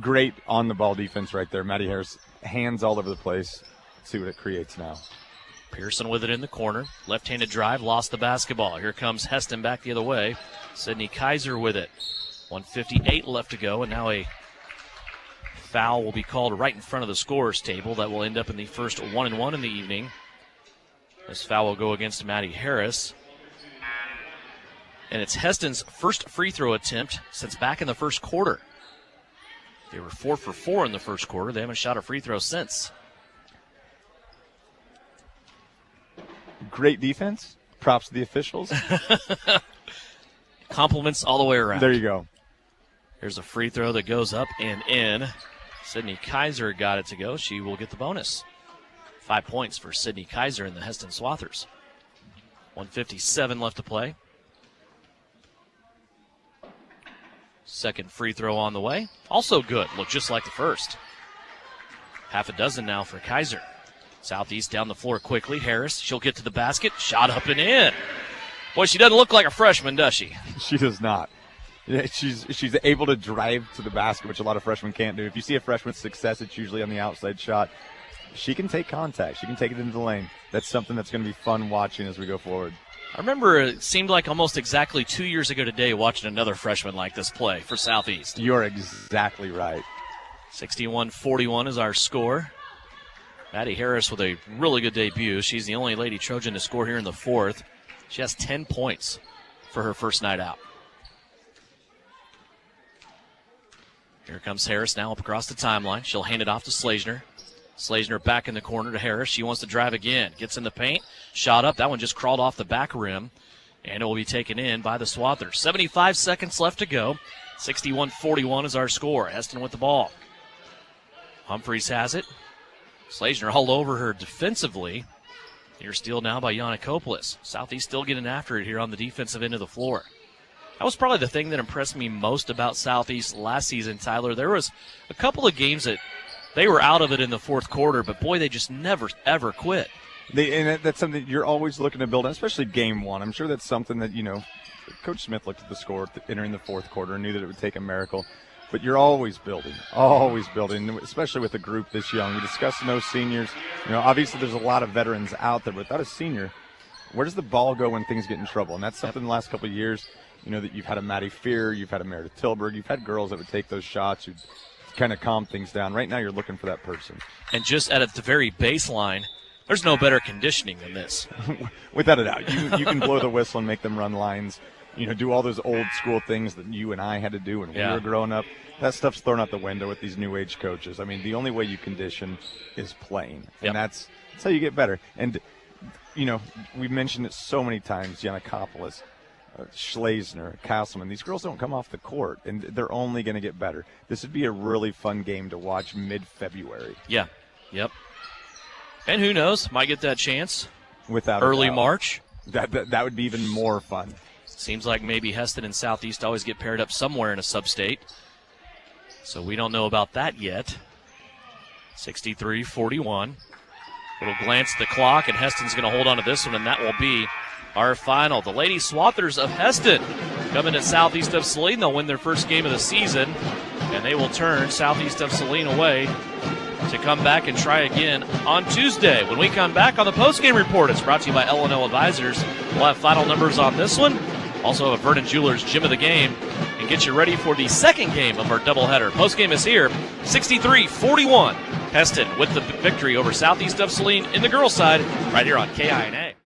Great on-the-ball defense right there. Maddie Harris, hands all over the place. Let's see what it creates now. Pearson with it in the corner. Left-handed drive, lost the basketball. Here comes Hesston back the other way. Sydney Kaiser with it. 1:58 left to go, and now a foul will be called right in front of the scorer's table. That will end up in the first 1-and-1 in the evening. This foul will go against Maddie Harris. And it's Heston's first free throw attempt since back in the first quarter. They were 4 for 4 in the first quarter. They haven't shot a free throw since. Great defense. Props to the officials. Compliments all the way around. There you go. Here's a free throw that goes up and in. Sydney Kaiser got it to go. She will get the bonus. 5 points for Sydney Kaiser and the Hesston Swathers. 1:57 left to play. Second free throw on the way. Also good. Looked just like the first. Half a dozen now for Kaiser. Southeast down the floor quickly. Harris, she'll get to the basket. Shot up and in. Boy, she doesn't look like a freshman, does she? She does not. Yeah, she's able to drive to the basket, which a lot of freshmen can't do. If you see a freshman's success, it's usually on the outside shot. She can take contact. She can take it into the lane. That's something that's going to be fun watching as we go forward. I remember it seemed like almost exactly 2 years ago today watching another freshman like this play for Southeast. You're exactly right. 61-41 is our score. Maddie Harris with a really good debut. She's the only Lady Trojan to score here in the fourth. She has 10 points for her first night out. Here comes Harris now up across the timeline. She'll hand it off to Schlesner. Schlesner back in the corner to Harris. She wants to drive again. Gets in the paint. Shot up. That one just crawled off the back rim. And it will be taken in by the Swathers. 75 seconds left to go. 61-41 is our score. Hesston with the ball. Humphreys has it. Schlesner all over her defensively. Near steal now by Yannikopoulos. Southeast still getting after it here on the defensive end of the floor. That was probably the thing that impressed me most about Southeast last season, Tyler. There was a couple of games that they were out of it in the fourth quarter, but boy, they just never, ever quit. And that's something you're always looking to build on, especially game one. I'm sure that's something that, Coach Smith looked at the score entering the fourth quarter and knew that it would take a miracle. But you're always building, especially with a group this young. We discussed no seniors. Obviously there's a lot of veterans out there, but without a senior, where does the ball go when things get in trouble? And that's something the last couple of years, that you've had a Maddie Fear, you've had a Meredith Tilburg, you've had girls that would take those shots, who'd kind of calm things down. Right now you're looking for that person. And just at the very baseline, there's no better conditioning than this. Without a doubt. You can blow the whistle and make them run lines. Do all those old school things that you and I had to do when we were growing up. That stuff's thrown out the window with these new age coaches. I mean, the only way you condition is playing. And that's how you get better. And, we've mentioned it so many times, Yannikopoulos, Schlesner, Castleman. These girls don't come off the court, and they're only going to get better. This would be a really fun game to watch mid-February. Yeah, yep. And who knows, might get that chance. Without early March. That would be even more fun. Seems like maybe Hesston and Southeast always get paired up somewhere in a sub-state. So we don't know about that yet. 63-41. Little glance at the clock, and Heston's going to hold on to this one, and that will be our final. The Lady Swathers of Hesston coming to Southeast of Salina. They'll win their first game of the season, and they will turn Southeast of Salina away to come back and try again on Tuesday. When we come back on the postgame report, it's brought to you by L&L Advisors. We'll have final numbers on this one. Also a Vernon Jewelers Gym of the Game, and get you ready for the second game of our doubleheader. Postgame is here, 63-41. Hesston with the victory over Southeast of Salina in the girls' side right here on KINA.